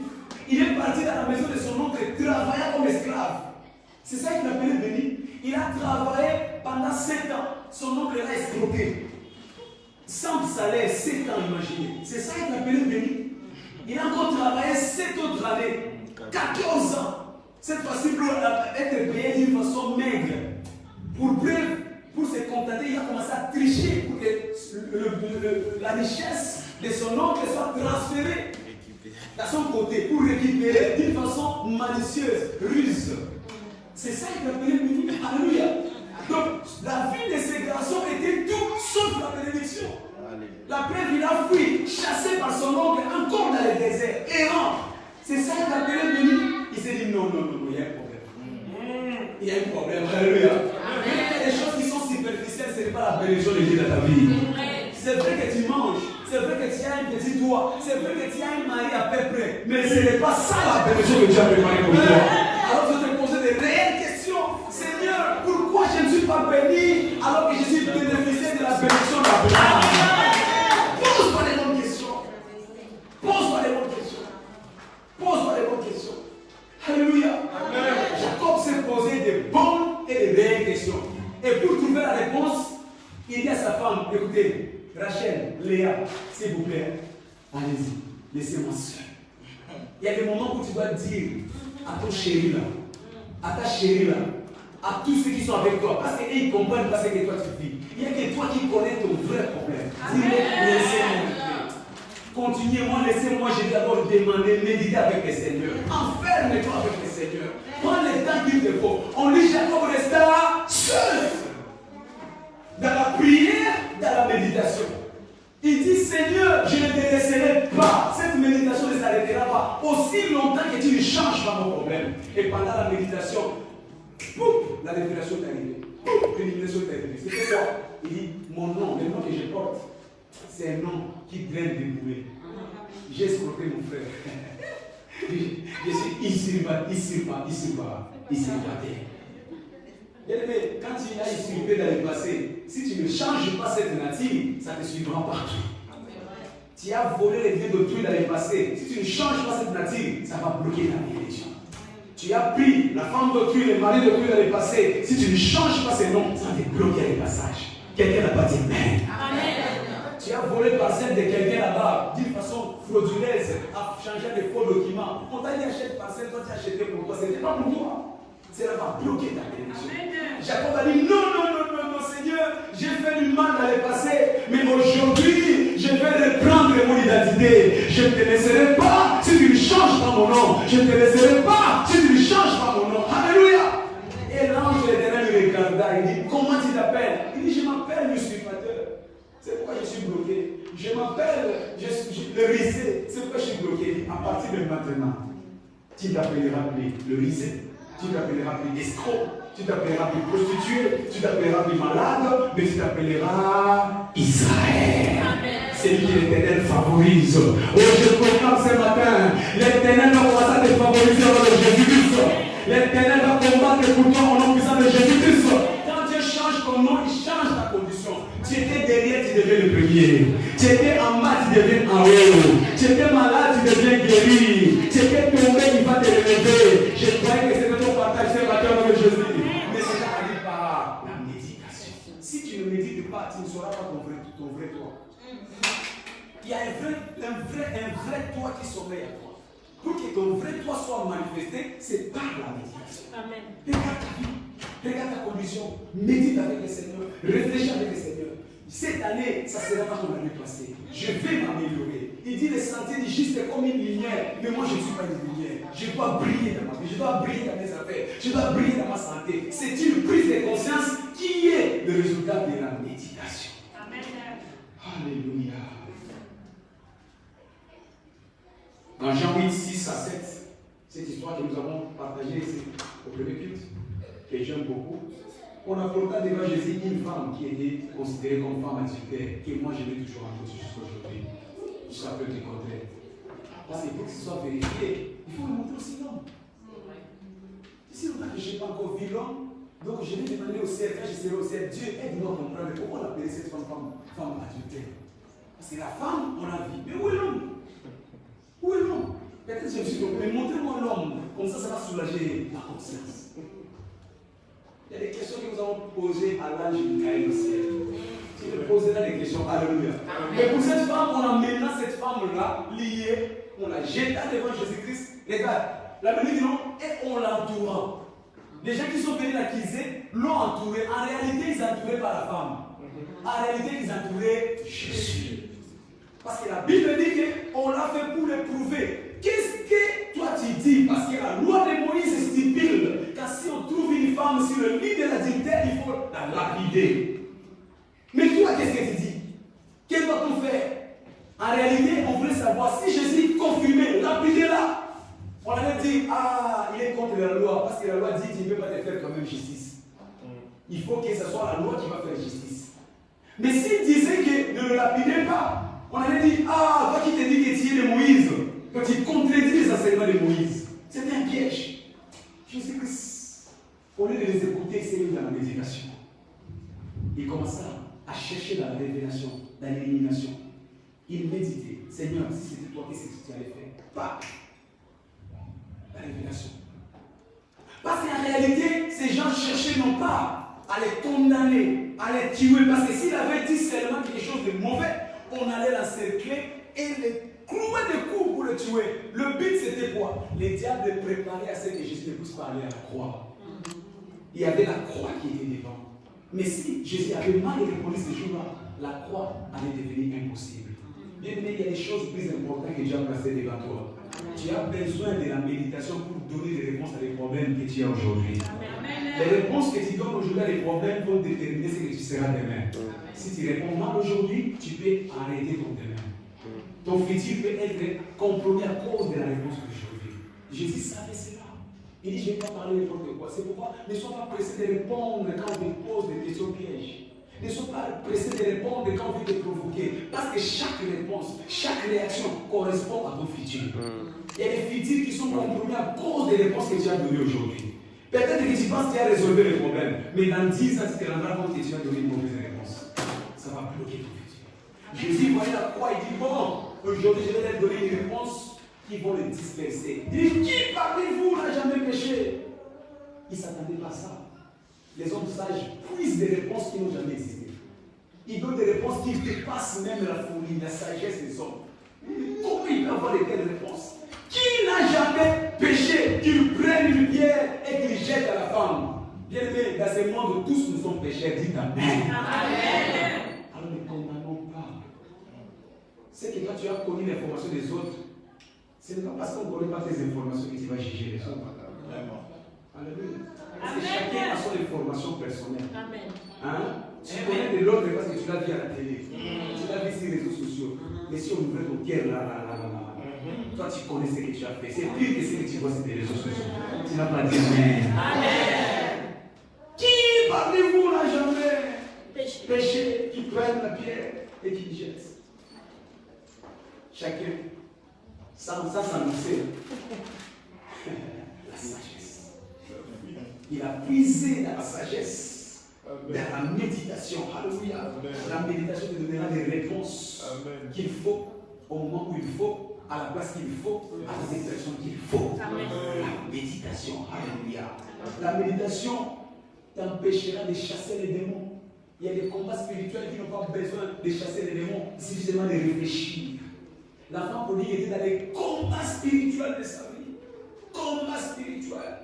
Il est parti dans la maison de son oncle et travailla comme esclave. C'est ça qu'il appelait béni. Il a travaillé pendant 7 ans. Son oncle l'a escroqué. Sans salaire, 7 ans, imaginez. C'est ça qu'il appelait béni. Il a encore travaillé 7 autres années. 14 ans. Cette fois-ci, pour être payé d'une façon maigre. Pour se contenter, il a commencé à tricher pour que la richesse de son oncle soit transférée à son côté pour récupérer d'une façon malicieuse, ruse. C'est ça qu'il appelait béni. Alléluia. Donc, la vie de ces garçons était tout sauf la bénédiction. La preuve, il a fui, chassé par son oncle, encore dans le désert, errant. C'est ça qu'il appelait béni. Il s'est dit non, il y a un problème. Il y a un problème. Alléluia. Les choses qui sont superficielles, ce n'est pas la bénédiction de Dieu dans ta vie. C'est vrai que tu manges, c'est vrai que tu as un petit toit, c'est vrai que tu as un mari à peu près, mais ce n'est pas ça la bénédiction que Dieu a préparée pour toi. Alors je te pose des réelles questions. Seigneur, pourquoi je ne suis pas béni alors que je suis bénéficiaire de la bénédiction d'Abraham? Pose-moi les bonnes questions. Pose-moi les bonnes questions. Pose-moi les bonnes questions. Alléluia. Jacob s'est posé des bonnes et des réelles questions. Et pour trouver la réponse, il dit à sa femme, écoutez, Rachel, Léa, s'il vous plaît, allez-y, laissez-moi seul. Il y a des moments où tu dois dire à ton chéri là, à ta chérie là, à tous ceux qui sont avec toi, parce qu'ils ne comprennent pas ce que toi tu vis. Il n'y a que toi qui connais ton vrai problème. Dis-le, laissez-moi. Continuez-moi, laissez-moi, je vais d'abord demander, méditer avec le Seigneur. Enferme-toi avec le Seigneur. Prends le temps qu'il te faut. On dit Jacob resta seul. Dans la prière, dans la méditation. Il dit Seigneur, je ne te laisserai pas. Cette méditation ne s'arrêtera pas aussi longtemps que tu ne changes pas mon problème. Et pendant la méditation, pouf, la révélation est arrivée. L'élimination est arrivée. C'est quoi? Il dit mon nom, le nom que je porte, c'est un nom qui draine des bouées. J'ai escroqué mon frère. Je suis ici-bas. Bien-aimé, quand tu as usurpé dans le passé, si tu ne changes pas cette nature, ça te suivra partout. Tu as volé les biens d'autrui dans le passé, si tu ne changes pas cette nature, ça va bloquer la vie des gens. Tu as pris la femme d'autrui, le mari d'autrui dans le passé, si tu ne changes pas ces noms, ça va te bloquer le passage. Quelqu'un n'a pas dit Amen. Tu as volé parcelle de quelqu'un là-bas d'une façon frauduleuse, à changer de faux documents. On t'a dit achète parcelle, toi tu as acheté pour toi, c'était pas pour toi. Cela va bloquer ta bénédiction. Jacob a dit non, Seigneur, j'ai fait du mal dans le passé, mais aujourd'hui, je vais reprendre mon identité. Je ne te laisserai pas si tu ne changes pas mon nom. Je ne te laisserai pas si tu ne changes pas mon nom. Alléluia. Et l'ange de l'Éternel lui regarda, il dit comment tu t'appelles? Il dit je m'appelle usurpateur. C'est pourquoi je suis bloqué. Je m'appelle le risé. C'est pourquoi je suis bloqué. À partir de maintenant, tu t'appelleras plus le risé. Tu t'appelleras plus escroc, tu t'appelleras plus prostituée, tu t'appelleras plus malade, mais tu t'appelleras Israël. C'est lui que l'Éternel favorise. Oh, je proclame ce matin, l'Éternel va commencer à te favoriser au nom de Jésus-Christ. L'Éternel va combattre pour toi au nom puissant de Jésus-Christ. Quand Dieu change multiplié. Tu étais en bas, tu deviens en haut. Tu étais malade, tu deviens guéri. Tu étais tombé, il va te relever. Je croyais que c'était ton partage ce matin avec Jésus. Mais cela arrive par la méditation. Si tu ne médites pas, tu ne sauras pas ton vrai toi. Il y a un vrai toi qui sommeille à toi. Pour que ton vrai toi soit manifesté, c'est par la méditation. Amen. Regarde ta vie, regarde ta condition, médite avec le Seigneur, réfléchis avec le Seigneur. Cette année, ça sera pas ton année passée. Je vais m'améliorer. Il dit le sentier du juste est comme une lumière, mais moi je ne suis pas une lumière. Je dois briller dans ma vie, je dois briller dans mes affaires, je dois briller dans ma santé. C'est une prise de conscience qui est le résultat de la méditation. Amen. Alléluia. Dans Jean 8, 6 à 7, cette histoire que nous avons partagée ici au premier culte, que j'aime beaucoup, on apporta devant Jésus une femme qui était considérée comme femme adultère, que moi je l'ai toujours entendu jusqu'à aujourd'hui, jusqu'à peu du contraire. Parce que pour que ce soit vérifié, il faut le montrer aussi l'homme. Si longtemps que je n'ai pas encore vu l'homme, donc je vais demander au ciel, quand je serai au ciel, Dieu aide-moi à comprendre pourquoi on appelait cette femme adultère. Parce que la femme, on l'a vu, mais où est l'homme? Où est l'homme? Peut-être que je me suis trompé, mais montrez-moi l'homme, comme ça va soulager ma conscience. Il y a des questions que nous avons posées à l'ange Michael au ciel. Tu me poseras des questions, alléluia. Mais pour cette femme, on amena cette femme-là, liée, on la jeta devant Jésus-Christ. Regarde, la Bible dit non, et on l'entoura. Les gens qui sont venus l'accuser l'ont entouré. En réalité, ils entouraient pas la femme. En réalité, ils entouraient Jésus. Parce que la Bible dit qu'on l'a fait pour l'éprouver. Qu'est-ce que toi tu dis? Parce que la loi de Moïse stipule que si on trouve une femme sur le lit de l'adultère, il faut la lapider. Mais toi, qu'est-ce que tu dis? Qu'est-ce doit-on faire? En réalité, on voulait savoir si Jésus confirmait, lapidez-la. On allait dire, ah, il est contre la loi, parce que la loi dit qu'il ne peut pas te faire quand même justice. Il faut que ce soit la loi qui va faire justice. Mais s'il disait que ne le lapidez pas, on allait dire, ah, toi qui te dis que tu es de Moïse, que tu contredis les enseignements de Moïse. C'était un piège. Jésus-Christ, au lieu de les écouter, il s'est mis dans la méditation. Il commença à chercher dans la révélation, dans l'élimination. Il méditait. Seigneur, si c'était toi, qu'est-ce que tu allais faire? Pas la révélation. Parce qu'en réalité, ces gens cherchaient non pas à les condamner, à les tuer, parce que s'il avait dit seulement quelque chose de mauvais, on allait l'encercler et les clouer des coups pour le tuer. Le but c'était quoi? Les diables préparaient à ce que Jésus ne puisse pas aller à la croix. Il y avait la croix qui était devant. Mais si Jésus avait mal répondu ce jour-là, la croix allait devenir impossible. Bien aimé, il y a des choses plus importantes que Dieu a placées devant toi. Tu as besoin de la méditation pour donner des réponses à des problèmes que tu as aujourd'hui. Les réponses que tu donnes aujourd'hui à des problèmes vont déterminer ce que tu seras demain. Si tu réponds mal aujourd'hui, tu peux arrêter ton demain. Ton futur peut être compromis à cause de la réponse d'aujourd'hui. Jésus savait cela. Il dit, je ne vais pas parler n'importe quoi. C'est pourquoi ne sois pas pressé de répondre quand on te pose des questions pièges. Ne sois pas pressé de répondre quand on veut te provoquer. Parce que chaque réponse, chaque réaction correspond à ton futur. Il y a des futurs qui sont compromis à cause des réponses que tu as données aujourd'hui. Peut-être que tu penses que tu as résolu le problème, mais dans 10 ans, tu te rendras compte que tu as donné une mauvaise réponse. Ça va bloquer ton futur. Jésus voyait la croix, il dit, bon, aujourd'hui je vais leur donner une réponse qui vont les disperser. Il dit, qui parmi vous n'a jamais péché? Il ne s'attendait pas à ça. Les hommes sages puisent des réponses qui n'ont jamais existé. Ils donnent des réponses qui dépassent même la folie, la sagesse des hommes. Comment il peut avoir de telles réponses? Qui n'a jamais péché qu'il prenne une pierre et qu'il jette à la femme? Bien aimé, dans ce monde, tous nous sommes pécheurs. Dites Amen. Amen. Alors ne condamnons pas. C'est que quand tu as connu l'information des autres, ce n'est pas parce qu'on ne connaît pas tes informations que tu vas juger les autres. Alléluia. Parce que chacun a son information personnelle. Amen. Hein? Tu connais de l'autre parce que tu l'as vu à la télé. Tu l'as vu sur les réseaux sociaux. Mais si on ouvrait ton cœur là, toi tu connais ce que tu as fait. C'est pire que ce que tu vois sur les réseaux sociaux. Tu n'as pas dit Amen. Amen. Qui parmi vous n'a jamais péché, qui prenne la pierre et qui jette? Chacun, sans s'annoncer. La sagesse. Il a puisé dans la sagesse. Dans la méditation, alléluia. La méditation te donnera des réponses qu'il faut, au moment où il faut, à la place qu'il faut, à la situation qu'il faut. La méditation, alléluia. La méditation t'empêchera de chasser les démons. Il y a des combats spirituels qui n'ont pas besoin de chasser les démons, suffisamment de réfléchir. L'enfant prodigue était dans les combats spirituels de sa vie. Combats spirituels.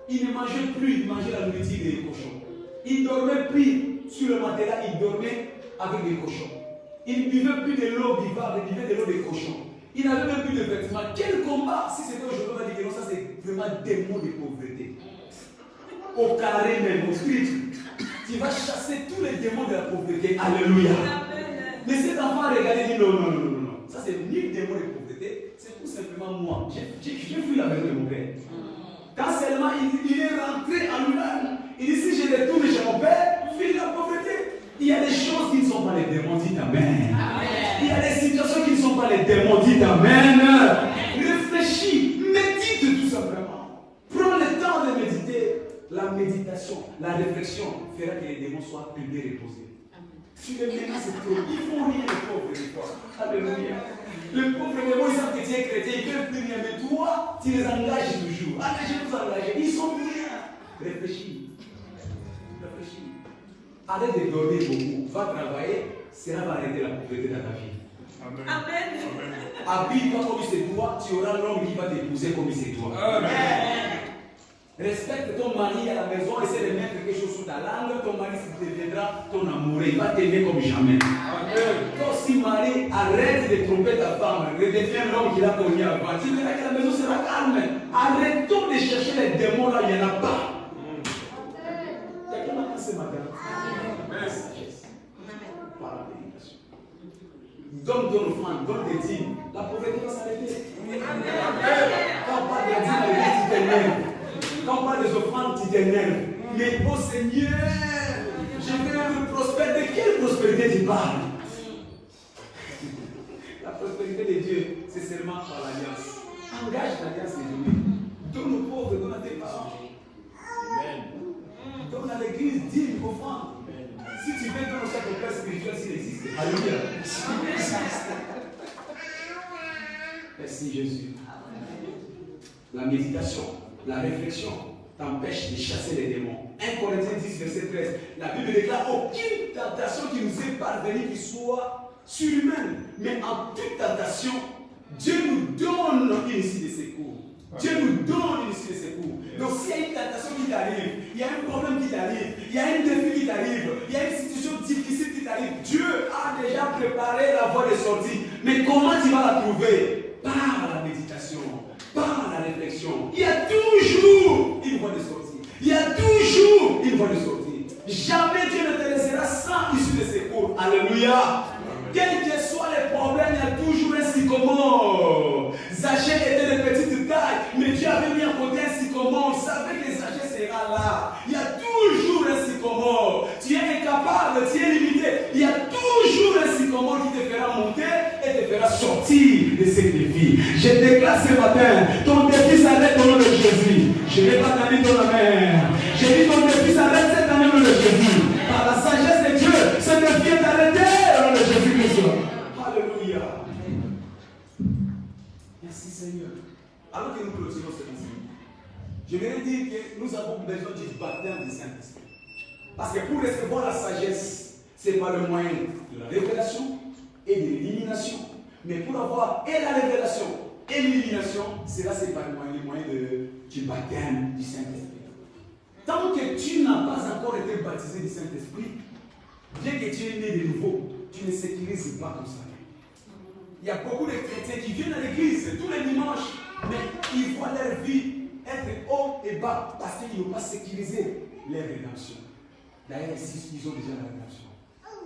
Il ne mangeait plus, il mangeait la nourriture des cochons. Il ne dormait plus sur le matelas, il dormait avec des cochons. Il ne buvait plus de l'eau vivable, il buvait de l'eau des cochons. Il n'avait même plus de vêtements. Quel combat! Si c'était aujourd'hui, on va dire que non, ça c'est vraiment démon de pauvreté. Au carré même, au spirit. Tu vas chasser tous les démons de la pauvreté. Alléluia. Mais cet enfant a regardé et dit non, non, non, non, non. Ça c'est ni le démon de pauvreté, c'est tout simplement moi. J'ai fui la maison de mon père. Quand seulement il est rentré en lui-même, il dit si je retourne chez mon père, fille de la pauvreté. Il y a des choses qui ne sont pas les démons, dites amen. Il y a des situations qui ne sont pas les démons, dites amen. Réfléchis, médite tout simplement. Prends le temps de méditer. La méditation, la réflexion fera que les démons soient plus bien reposés. Si les menaces c'est trop, ils font rien les pauvres des fois. Alléluia. Les pauvres démons, ils savent que tu es chrétien, ils ne peuvent plus rien, mais toi, tu les engages toujours. Engagez-vous à engager, ils sont rien. Réfléchis. Réfléchis. Arrête de dormir beaucoup. Va travailler, cela va arrêter la pauvreté dans ta vie. Amen. Amen. Habille-toi comme il se doit, tu auras l'homme qui va t'épouser comme il se doit. Amen. Respecte ton mari à la maison, essaie de mettre quelque chose sous ta langue, ton mari deviendra ton amoureux, il va t'aimer comme jamais. Toi aussi, mari, arrête de tromper ta femme, redeviens l'homme qu'il a connu avant. Tu verras que la maison sera calme. Arrêtons de chercher les démons là, il n'y en a pas. Quelqu'un m'a dit ce matin. Sagesse. Par la méditation. Donne ton offrande, donne des dîmes. La pauvreté va s'arrêter. Quand on parle des dîmes, tu t'énerves. Quand on parle des offrandes, tu t'énerves. Mais oh Seigneur, je veux prospérer. De quelle prospérité tu parles? La prospérité de Dieu, c'est seulement par l'alliance. Engage l'alliance de Dieu. Donne aux pauvres, donne à tes parents. Donne à l'église, dis offrande. Si tu veux donner chaque place spirituelle, s'il existe. Alléluia. Merci Jésus. La méditation, la réflexion t'empêche de chasser les démons. 1 Corinthiens 10, verset 13. La Bible déclare aucune tentation qui nous est parvenue qui soit surhumaine. Mais en toute tentation, Dieu nous donne une issue de secours. Dieu nous donne une issue de secours. Donc s'il y a une tentation qui t'arrive, il y a un problème qui t'arrive, il y a un défi qui t'arrive, il y a une situation difficile qui t'arrive, Dieu a déjà préparé la voie de sortie. Mais comment tu vas la trouver? Par la méditation, par la réflexion. Il y a toujours une voie de sortie. Il y a toujours une voie de sortie. Jamais Dieu ne te laissera sans issue de secours. Alléluia. Quels que soient les problèmes, il y a toujours un sycomore. Zaché était de petite taille, mais Dieu avait mis à côté un sycomore. Il savait que Zaché sera là. Il y a toujours un sycomore. Tu es incapable, tu es limité. Il y a toujours un sycomore qui te fera monter et te fera sortir de ces défis. Je déclare ce matin, ton défi s'arrête au nom de Jésus. Je n'ai pas entendu ton amen. J'ai dit ton défi s'arrête cette année au nom de Jésus. Par la sagesse de Dieu, ce défi est arrêté au nom de Jésus-Christ. Alléluia. Merci Seigneur. Alors que nous clôturons cette enseignement, je voudrais dire que nous avons besoin du baptême du Saint-Esprit. Parce que pour recevoir la sagesse, c'est par le moyen de la révélation et de l'élimination. Mais pour avoir et la révélation et l'élimination, c'est par le moyen du baptême du Saint-Esprit. Tant que tu n'as pas encore été baptisé du Saint-Esprit, bien que tu es né de nouveau, tu ne sécurises pas comme ça. Il y a beaucoup de chrétiens qui viennent à l'église tous les dimanches, mais ils voient leur vie être haut et bas parce qu'ils n'ont pas sécurisé leur rédemption. D'ailleurs, ici, ils ont déjà la rédemption.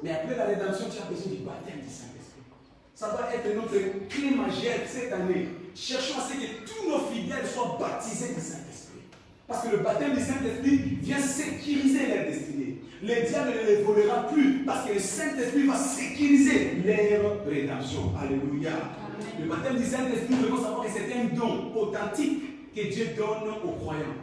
Mais après la rédemption, tu as besoin du baptême du Saint-Esprit. Ça va être notre clé majeure cette année. Cherchons à ce que tous nos fidèles soient baptisés du Saint-Esprit. Parce que le baptême du Saint-Esprit vient sécuriser leur destinée. Le diable ne les volera plus parce que le Saint-Esprit va sécuriser leur rédemption. Alléluia. Amen. Le baptême du Saint-Esprit, nous devons savoir que c'est un don authentique que Dieu donne aux croyants.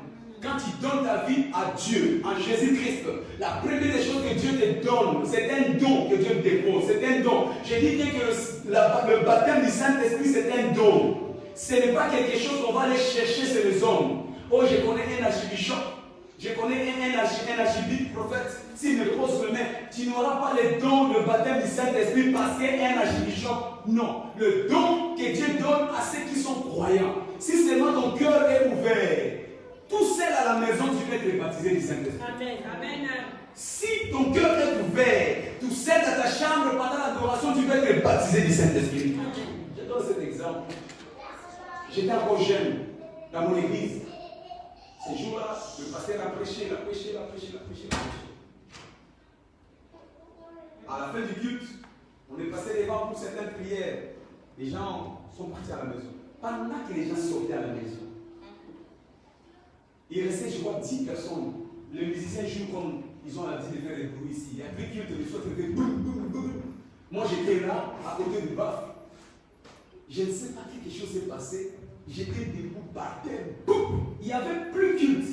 quand tu donnes ta vie à Dieu, en Jésus-Christ, la première des choses que Dieu te donne, c'est un don que Dieu te dépose. C'est un don. Je dis bien que le baptême du Saint-Esprit, c'est un don. Ce n'est pas quelque chose qu'on va aller chercher chez les hommes. Oh, je connais un archibishop. Je connais un archibishop prophète. S'il me pose le main, tu n'auras pas le don de baptême du Saint-Esprit parce qu'il y a un archibishop. Non. Le don que Dieu donne à ceux qui sont croyants. Si seulement ton cœur est ouvert, tout seul à la maison, tu peux être baptisé du Saint-Esprit. Amen. Amen. Si ton cœur est ouvert, tout seul dans ta chambre pendant l'adoration, tu peux être baptisé du Saint-Esprit. Je donne cet exemple. J'étais encore jeune dans mon église. Ces jours-là, le pasteur a prêché. À la fin du culte, on est passé devant pour certaines prières. Les gens sont partis à la maison. Pendant que les gens sortaient à la maison, il restait, je crois, 10 personnes. Les musiciens jouent comme ils ont l'habitude de faire des bruits ici. Il y a plus culte, les choses faisaient boum, boum, boum. Moi, j'étais là, à côté du baf. Je ne sais pas, quelque chose s'est passé. J'étais debout par terre. Boum. Il n'y avait plus culte.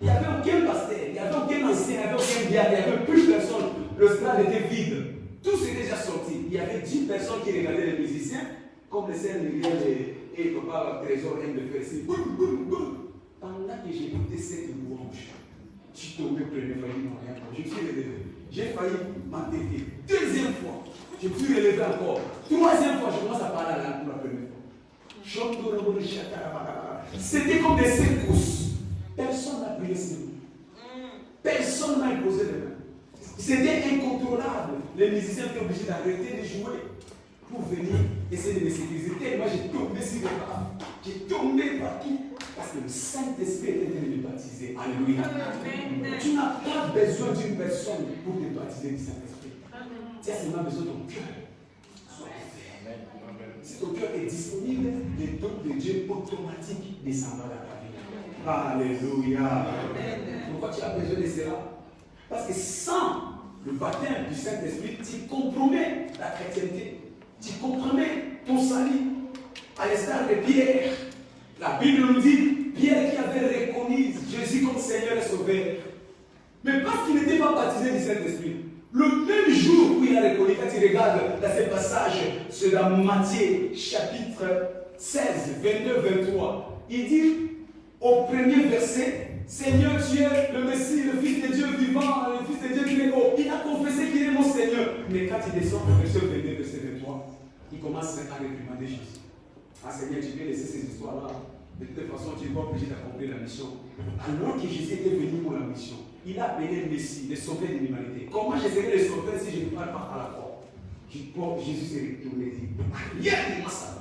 Il n'y avait aucun pasteur, il n'y avait aucun ancien, il n'y avait aucun diable, il n'y avait plus personne. Le stade était vide. Tout s'est déjà sorti. Il y avait 10 personnes qui regardaient les musiciens, comme les scènes et papa Trésor aime le faire ici. Boum, boum, boum. Pendant que j'ai écouté cette louange, je suis tombé première fois, je me suis relevé. J'ai failli m'entêter. Deuxième fois, je me suis relevé encore. Troisième fois, je commence à parler à la pour la première fois. C'était comme des secousses. Personne n'a prié sur nous. Personne n'a imposé les mains. C'était incontrôlable. Les musiciens étaient obligés d'arrêter de jouer pour venir essayer de me sécuriser. Moi, j'ai tombé sur les pas. J'ai tombé partout. Parce que le Saint-Esprit était venu me baptiser. Alléluia. Tu n'as pas besoin d'une personne pour te baptiser du Saint-Esprit. Tu as seulement besoin de ton cœur. Si ton cœur est disponible, les dons de Dieu automatiques descendront dans ta vie. Alléluia. Pourquoi tu as besoin de cela? Parce que sans le baptême du Saint-Esprit, tu compromets la chrétienté. Tu compromets ton salut. À l'instar de Pierre. La Bible nous dit, Pierre qui avait reconnu Jésus comme Seigneur et Sauveur. Mais parce qu'il n'était pas baptisé du Saint-Esprit, le même jour où il a reconnu, quand tu regardes dans ce passage, c'est dans Matthieu chapitre 16, 22, 23, il dit au premier verset, Seigneur, tu es le Messie, le Fils de Dieu vivant, le Fils de Dieu qui est haut. Il a confessé qu'il est mon Seigneur. Mais quand il descend au verset 22, verset 23, il commence à réprimander Jésus. Ah Seigneur, tu peux laisser ces histoires-là. De toute façon, tu n'es pas obligé d'accomplir la mission. Alors que Jésus était venu pour la mission, il a appelé le Messie, le sauveur de l'humanité. Comment je serai le sauveur si je ne parle pas à la croix? Jésus s'est retourné et dit, rien de moi ça.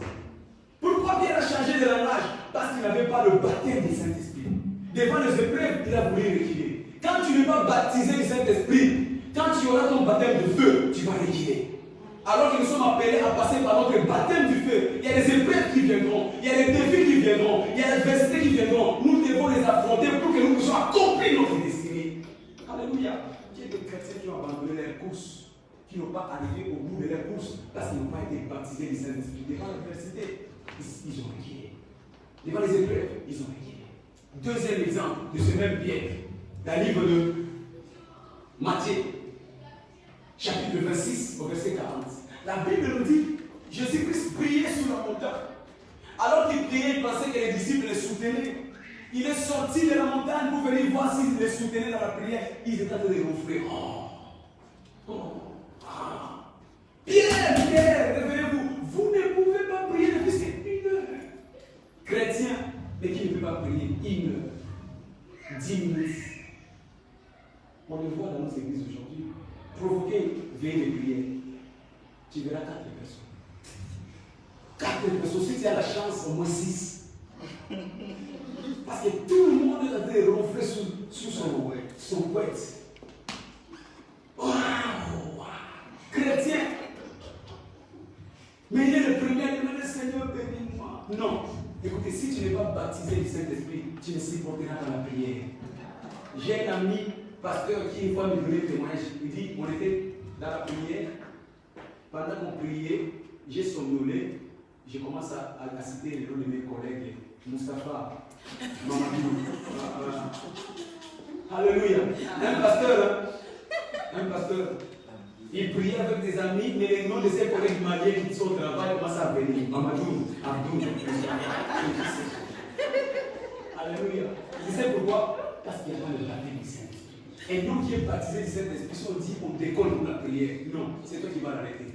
Pourquoi Pierre a changé de langage? Parce qu'il n'avait pas le baptême du Saint-Esprit. Devant les épreuves, il a voulu reculer. Quand tu n'es pas baptisé du Saint-Esprit, quand tu auras ton baptême de feu, tu vas reculer. Alors que nous sommes appelés à passer par notre baptême du feu, il y a des épreuves qui viendront, il y a des défis qui viendront, il y a des adversités qui viendront. Nous devons les affronter pour que nous puissions accomplir notre destinée. Alléluia. Il y a des chrétiens qui ont abandonné leur course, qui n'ont pas arrivé au bout de leur course parce qu'ils n'ont pas été baptisés du Saint-Esprit. Devant l'adversité, ils ont reculé. Devant les épreuves, ils ont reculé. Deuxième exemple de ce même Pierre, dans le livre de Matthieu, chapitre 26, au verset 40. La Bible nous dit, Jésus-Christ priait sur la montagne. Alors qu'il priait, il pensait que les disciples le soutenaient. Il est sorti de la montagne pour venir voir s'ils les soutenaient dans la prière. Ils étaient en train de ronfler. Pierre, réveillez-vous. Vous ne pouvez pas prier depuis une heure. Chrétien, mais qui ne peut pas prier une heure, 10 minutes. On le voit dans nos églises aujourd'hui. Provoquer veille de prière. Tu verras 4 personnes. 4 personnes. Si tu as la chance, au moins 6. Parce que tout le monde est en train de ronfler sous son couette. Wow. Chrétien. Mais il est le premier à demander, Seigneur, bénis-moi. Non. Écoutez, si tu n'es pas baptisé du Saint-Esprit, tu ne supporteras dans la prière. J'ai un ami, pasteur, qui une fois me donnait le témoignage. Il dit, on était dans la prière. Pendant qu'on priait, j'ai somnolé. je commence à citer les noms de mes collègues. Moustapha, Mamadou. Alléluia. Un pasteur, il priait avec des amis, mais les noms de ses collègues mariés qui sont au travail commencent à venir. Mamadou, Abdou. Alléluia. Tu sais pourquoi? Parce qu'il y a pas le baptême du Saint-Esprit. Et nous qui est baptisé du Saint-Esprit, si on dit on décolle pour la prière, non, c'est toi qui vas l'arrêter.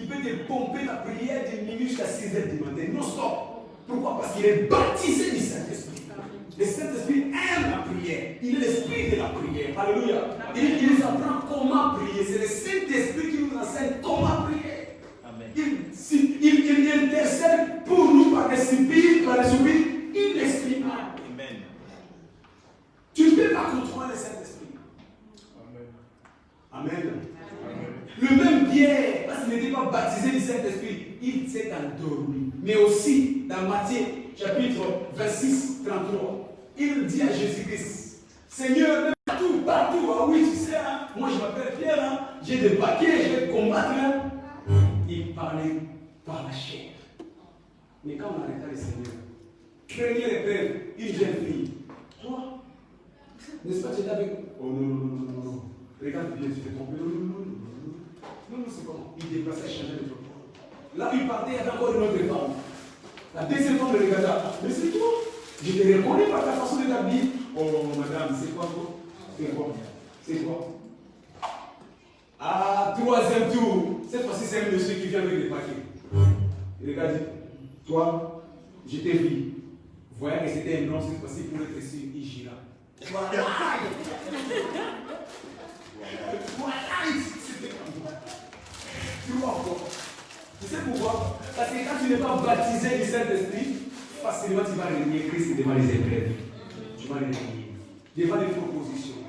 Il peut te pomper la prière de minuit jusqu'à 6h du matin. Non, stop. Pourquoi? Parce qu'il est baptisé du Saint-Esprit. Le Saint-Esprit aime la prière. Il est l'esprit de la prière. Alléluia. Il nous apprend comment prier. C'est le Saint-Esprit qui nous enseigne comment prier. Amen. Il intercède pour nous par les soupirs, inexprimables. Amen. Tu ne peux pas contrôler le Saint-Esprit. Amen. Amen. Le même Pierre, parce qu'il n'était pas baptisé du Saint-Esprit, il s'est endormi. Mais aussi, dans Matthieu, chapitre 26, 33, il dit à Jésus-Christ, Seigneur, partout, ah oui, tu sais, hein, moi je m'appelle Pierre, hein, j'ai des paquets, je vais combattre. Hein. Il parlait par la chair. Mais quand on arrêta le Seigneur, première épreuve, une jeune fille, toi, n'est-ce pas, tu es avec. Oh non. Regarde bien, tu t'es trompé. Non, c'est comment? Il déplaçait, changeait de truc. Là, il partait, il y avait encore une autre femme. La deuxième femme le regarda. Mais c'est toi? Je te reconnais par ta façon de t'habiller. Oh, madame, c'est quoi? C'est quoi? Ah, troisième tour. Cette fois-ci, c'est un monsieur qui vient avec des paquets. Il regarde, toi, je t'ai vu. Voyant que c'était un nom, cette fois-ci, pour être sûr, il gira. Voilà. Tu sais pourquoi? Parce que quand tu n'es pas baptisé du Saint-Esprit, facilement tu vas renier Christ devant les épreuves. Tu vas renier. Devant les propositions,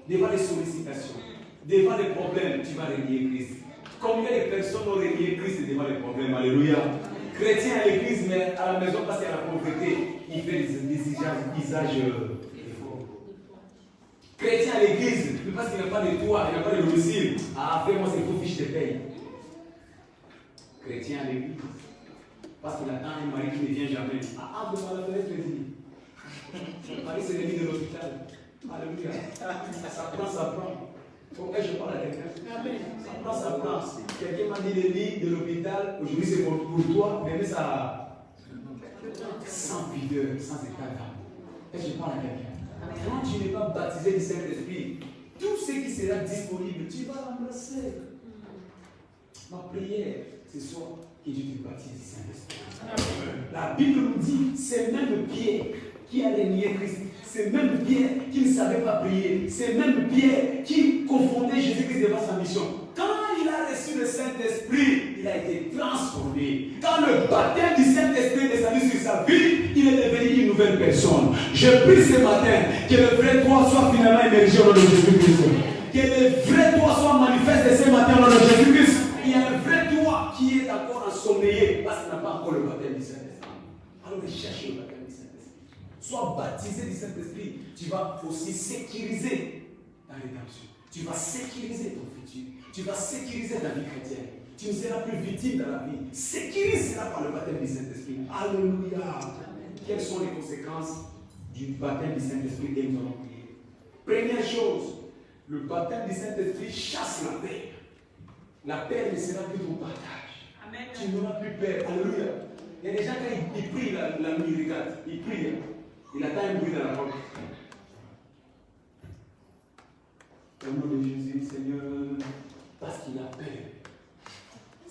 devant les sollicitations, devant les problèmes, tu vas renier Christ. Combien de personnes ont renié Christ devant les problèmes? Alléluia. Chrétien à l'église, mais à la maison, parce qu'il y a la pauvreté, il fait des usages chrétien à l'église, mais parce qu'il n'a pas de toit, il n'a pas de domicile. Ah, fais-moi ces faux fiches de paye. Chrétien à l'église, parce qu'il attend un mari qui ne vient jamais. Ah, devant la fenêtre, le mari, c'est l'ennemi de l'hôpital. Alléluia. Ça prend. Ok, je parle à quelqu'un. Ça prend. Quelqu'un m'a dit l'ennemi de l'hôpital, aujourd'hui c'est pour toi, mais ça sans pudeur, sans état d'âme. Et je parle à quelqu'un. Quand tu n'es pas baptisé du Saint-Esprit, tout ce qui sera disponible, tu vas l'embrasser. Ma prière, ce soir, que Dieu te baptise du Saint-Esprit. La Bible nous dit, c'est même Pierre qui a renié Christ. C'est même Pierre qui ne savait pas prier. C'est même Pierre qui confondait Jésus-Christ devant sa mission. Quand il a reçu le Saint-Esprit, il a été transformé. Quand le baptême du Saint-Esprit est descendu sur sa vie, il est devenu une nouvelle personne. Je prie ce matin que le vrai toi soit finalement émergé au nom de Jésus-Christ. Que le vrai toi soit manifesté ce matin au nom de Jésus-Christ. Il y a un vrai toi qui est encore ensommeillé parce qu'il n'a pas encore le baptême du Saint-Esprit. Alors cherche le baptême du Saint-Esprit. Sois baptisé du Saint-Esprit. Tu vas aussi sécuriser ta rédemption. Tu vas sécuriser ton futur. Tu vas sécuriser ta vie chrétienne. Tu ne seras plus victime dans la vie. Sécurise-la par le baptême du Saint-Esprit. Alléluia. Quelles sont les conséquences du baptême du Saint-Esprit que nous allons prier? Première chose, le baptême du Saint-Esprit chasse la peur. La paix ne sera plus ton partage. Amen. Tu n'auras plus peur. Alléluia. Il y a des gens quand ils prient la nuit, regarde, ils prient. Il attend un bruit dans la porte. Au nom de Jésus, Seigneur, parce qu'il a peur.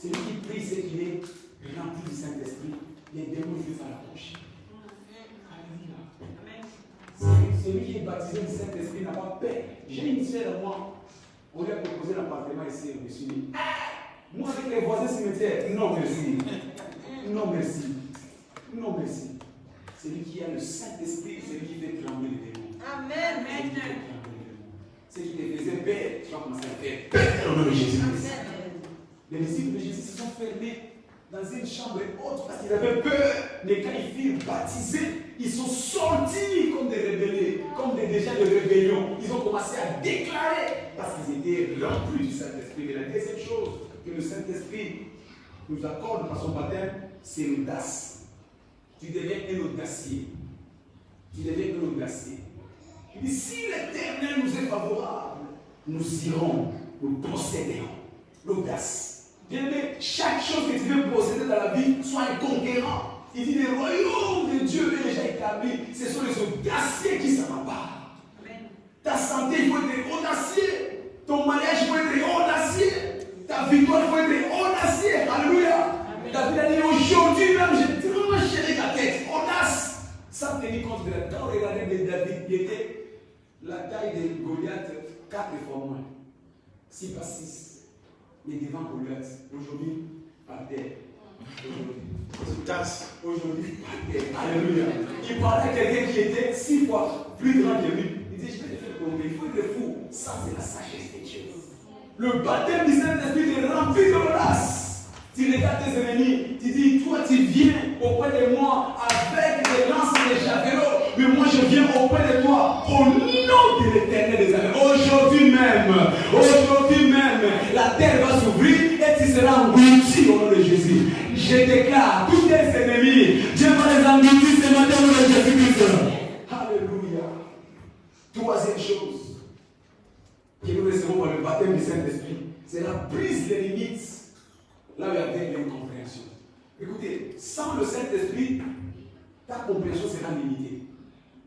Celui qui prie, c'est qu'il est rempli du Saint-Esprit. Les démons ne peuvent l'approcher. Alléluia. Celui qui est baptisé du Saint-Esprit n'a pas peur. J'ai une sœur à moi. On lui a proposé l'appartement ici. Je me suis dit, moi avec les voisins cimetières, non merci. Non merci. Non merci. Celui qui a le Saint-Esprit, c'est lui qui fait trembler les démons. Amen. Celui qui te faisait peur, tu vas commencer à faire peur au nom de Jésus-Christ. Les disciples de Jésus se sont fermés dans une chambre haute parce qu'ils avaient peur. Mais quand ils furent baptisés, ils sont sortis comme des rebelles, comme des gens de rébellion. Ils ont commencé à déclarer parce qu'ils étaient remplis du Saint-Esprit. Mais la deuxième chose que le Saint-Esprit nous accorde par son baptême, c'est l'audace. Tu deviens un audacier. Tu deviens un audacier. Il dit, si l'Éternel nous est favorable, nous irons, nous posséderons. L'audace. Bien-aimé, chaque chose que tu veux posséder dans la vie, sois un conquérant. Il dit, les royaumes de Dieu est déjà établis. Ce sont les audacieux qui s'en emparent. Ta santé, il faut être audacieux. Ton mariage, il faut être audacieux. Ta victoire, il faut être audacieux. Alléluia. David a dit, aujourd'hui même, j'ai tranché la tête. Audace. Sans tenir compte de la taille. Regardez de David, il était la taille de Goliath 4 fois moins. 6 par 6. Mais devant Goliath, aujourd'hui, par terre. Aujourd'hui, par terre. Alléluia. Il parlait à quelqu'un qui était 6 fois plus grand que lui. Il dit, je vais te faire tomber. Il faut être fou. Ça, c'est la sagesse de Dieu. Le baptême du Saint-Esprit est rempli d'audace. Tu regardes tes ennemis, tu dis, toi tu viens auprès de moi avec des lances et des javelots, mais moi je viens auprès de toi au nom de l'Éternel des armées. Aujourd'hui même, la terre va s'ouvrir et tu seras englouti au nom de Jésus. Je déclare, tous tes ennemis, Dieu va les engloutir ce matin au nom de Jésus-Christ. Alléluia. Troisième chose que nous recevons par le baptême du Saint-Esprit, c'est la prise des limites. Là où il y avait une compréhension. Écoutez, sans le Saint-Esprit, ta compréhension sera limitée.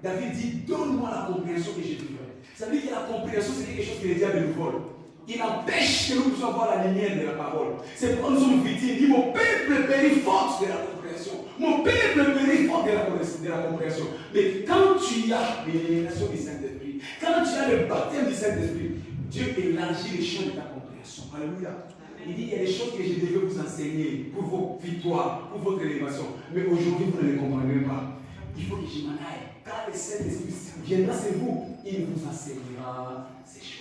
David dit, donne-moi la compréhension que j'ai vivrai. Ça veut dire que la compréhension, c'est quelque chose que le diable nous vole. Il empêche que nous puissions voir la lumière de la parole. C'est pourquoi nous sommes victimes. Il dit, mon peuple périt faute de la compréhension. Mon peuple périt faute de la compréhension. Mais quand tu as l'illumination du Saint-Esprit, quand tu as le baptême du Saint-Esprit, Dieu élargit les champs de ta compréhension. Alléluia. Il dit, il y a des choses que je devais vous enseigner pour vos victoires, pour votre élévation. Mais aujourd'hui, vous ne les comprendrez pas. Il faut que je m'en aille. Quand le Saint-Esprit viendra sur vous, il vous enseignera ces choses.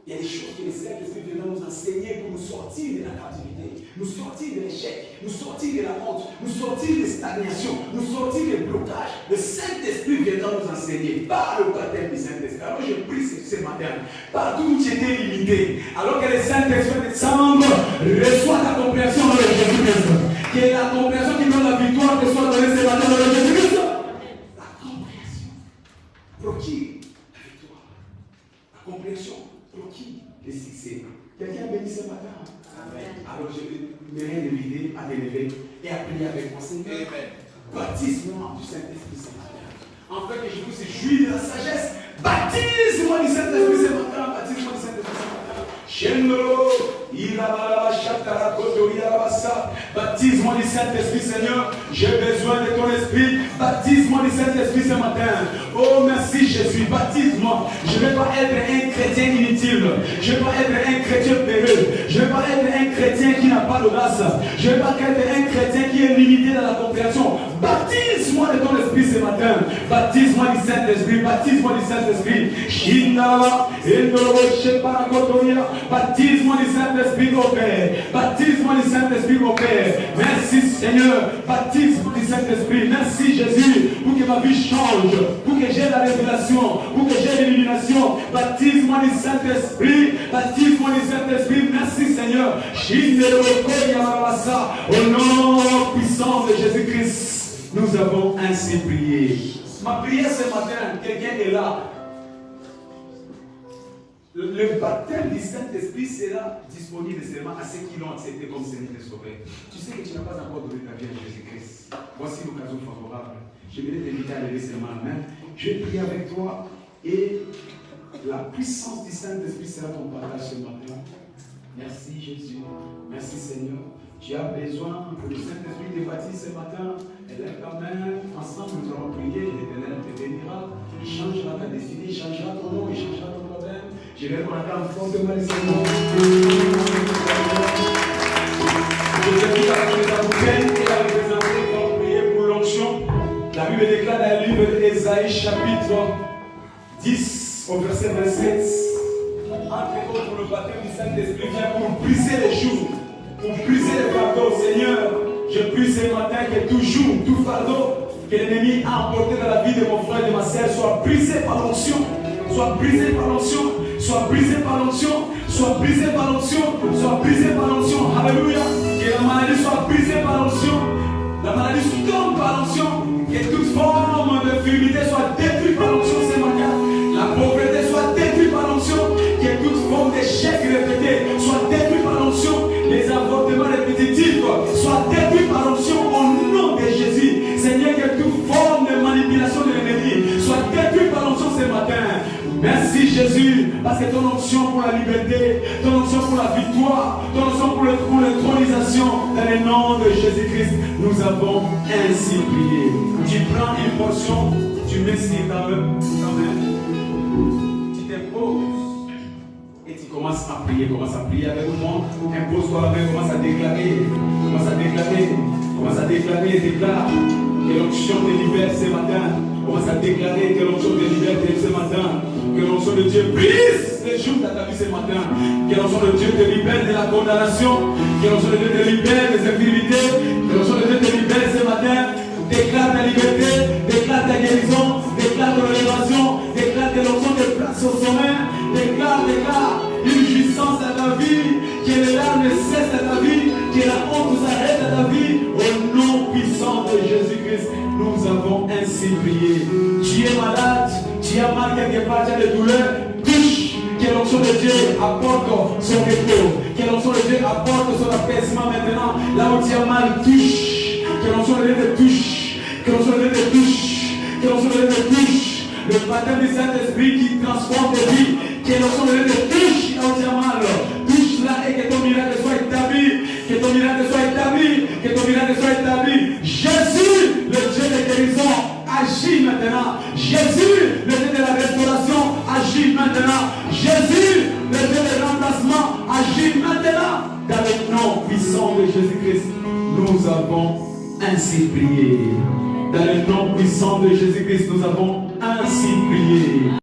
Il y a des choses que le Saint-Esprit viendra nous enseigner pour nous sortir de la captivité, nous sortir de l'échec, nous sortir de la honte, nous sortir de stagnation, nous sortir des blocages. Le Saint-Esprit viendra nous enseigner par le baptême du Saint-Esprit. Alors je prie ce matin, partout où tu étais limité, alors que le Saint-Esprit descend, reçois ta compréhension dans le Jésus-Christ. Que la compréhension qui donne la victoire te soit donnée ce matin dans le Jésus-Christ. La compréhension procure la victoire. La compréhension procure le succès. Quelqu'un bénit ce matin. Amen. Alors je vais rien d'éviter à t'élever et à prier avec moi. Seigneur, baptise-moi du Saint-Esprit ce matin. En fait, que je puisse jouir de la sagesse. Baptise-moi du Saint-Esprit ce matin. Baptise-moi du Saint-Esprit ce matin. Baptise-moi du Saint-Esprit, Seigneur. J'ai besoin de ton esprit. Baptise-moi du Saint-Esprit ce matin. Oh, merci Jésus. Baptise-moi. Je ne vais pas être un chrétien inutile. Je ne vais pas être un chrétien périlleux. Je ne vais pas être un chrétien qui n'a pas d'audace. Je ne vais pas être un chrétien qui est limité dans la compréhension. Baptise-moi de ton esprit ce matin. Baptise-moi du Saint-Esprit. Baptise-moi du Saint-Esprit. Baptise-moi du Saint-Esprit, ô Père. Baptise-moi du Saint-Esprit, ô Père. Merci Seigneur. Baptise-moi du Saint-Esprit. Merci Jésus pour que ma vie change. Pour que j'ai la révélation. Pour que j'ai l'illumination. Baptise-moi du Saint-Esprit. Baptise-moi du Saint-Esprit. Merci Seigneur. Au nom puissant de Jésus-Christ, nous avons ainsi prié. Ma prière ce matin, quelqu'un est là. Le baptême du Saint-Esprit sera disponible seulement à ceux qui l'ont accepté comme Seigneur et Sauveur. Tu sais que tu n'as pas encore donné ta vie à Jésus-Christ. Voici l'occasion favorable. Je vais t'inviter à lever seulement la main. Je vais prier avec toi et la puissance du Saint-Esprit sera ton partage ce matin. Merci Jésus. Merci Seigneur. Tu as besoin que le Saint-Esprit te baptise ce matin. Élève ta main. Ensemble, nous allons prier. L'Éternel te bénira. Il changera ta destinée. Il changera ton nom. Il changera ton problème. Je vais prendre un fortement les Seigneur. Je vais tout à la bouteille et la représenter pour prier pour l'onction. La Bible déclare dans le livre d'Ésaïe, chapitre 10, au verset 27. Entre autres, le baptême du Saint-Esprit vient pour briser les jours, pour briser les fardeaux. Seigneur, je prie ce matin que toujours, tout fardeau que l'ennemi a emporté dans la vie de mon frère et de ma sœur soit brisé par l'onction. Soit brisé par l'onction, soit brisé par l'onction, soit brisé par l'onction, soit brisé par l'onction. Alléluia. Que la maladie soit brisée par l'onction. La maladie tombe par l'onction. Que toute forme d'infirmité soit détruite par l'onction ce matin. La pauvreté soit détruite par l'onction. Que toute forme d'échec répété soit détruite par l'onction. Les avortements répétitifs soient détruits par l'onction au nom de Jésus. Seigneur, que toute forme de manipulation de l'ennemi soit détruite par l'onction ce matin. Merci Jésus, parce que ton onction pour la liberté, ton onction pour la victoire, ton onction pour l'intronisation, dans le nom de Jésus-Christ, nous avons ainsi prié. Tu prends une portion, tu mets sur ta main, tu t'imposes et tu commences à prier. Commence à prier avec moi. Impose-toi la main, commence à déclarer. Commence à déclarer. Commence à déclarer. Déclare que l'onction te libère ce matin. Commence à déclarer que l'onction te libère ce matin. Que l'onction de Dieu brise les jours de ta vie ce matin. Que l'onction de Dieu te libère de la condamnation. Que l'onction de Dieu te libère des infirmités. Que l'onction de Dieu te libère ce matin. Déclare ta liberté, déclare ta guérison, déclare ton élévation, déclare que l'onction te place au sommet. Déclare une jouissance à ta vie, que les larmes cessent à ta vie, que la honte s'arrête à ta vie. Au nom puissant de Jésus-Christ, nous avons ainsi prié. Tu es malade, tu as mal quelque part, tu as des douleurs, touche. Que l'onction de Dieu apporte son repos. Que l'onction de Dieu apporte son apaisement maintenant. Là où tu as mal, touche. Que l'onction de Dieu te touche. Que l'onction de Dieu te touche. Que l'onction de Dieu te touche. Le baptême du Saint-Esprit qui transforme tes vies. Que l'onction de Dieu te touche là où tu as mal. Touche là et que ton miracle soit établi. Que ton miracle soit établi. Que ton miracle soit établi. Jésus, le Dieu de guérison, agit maintenant. Jésus, le Dieu de la restauration, agit maintenant. Jésus, le Dieu de remplacement, agit maintenant. Dans le nom puissant de Jésus-Christ, nous avons ainsi prié. Dans le nom puissant de Jésus-Christ, nous avons ainsi prié.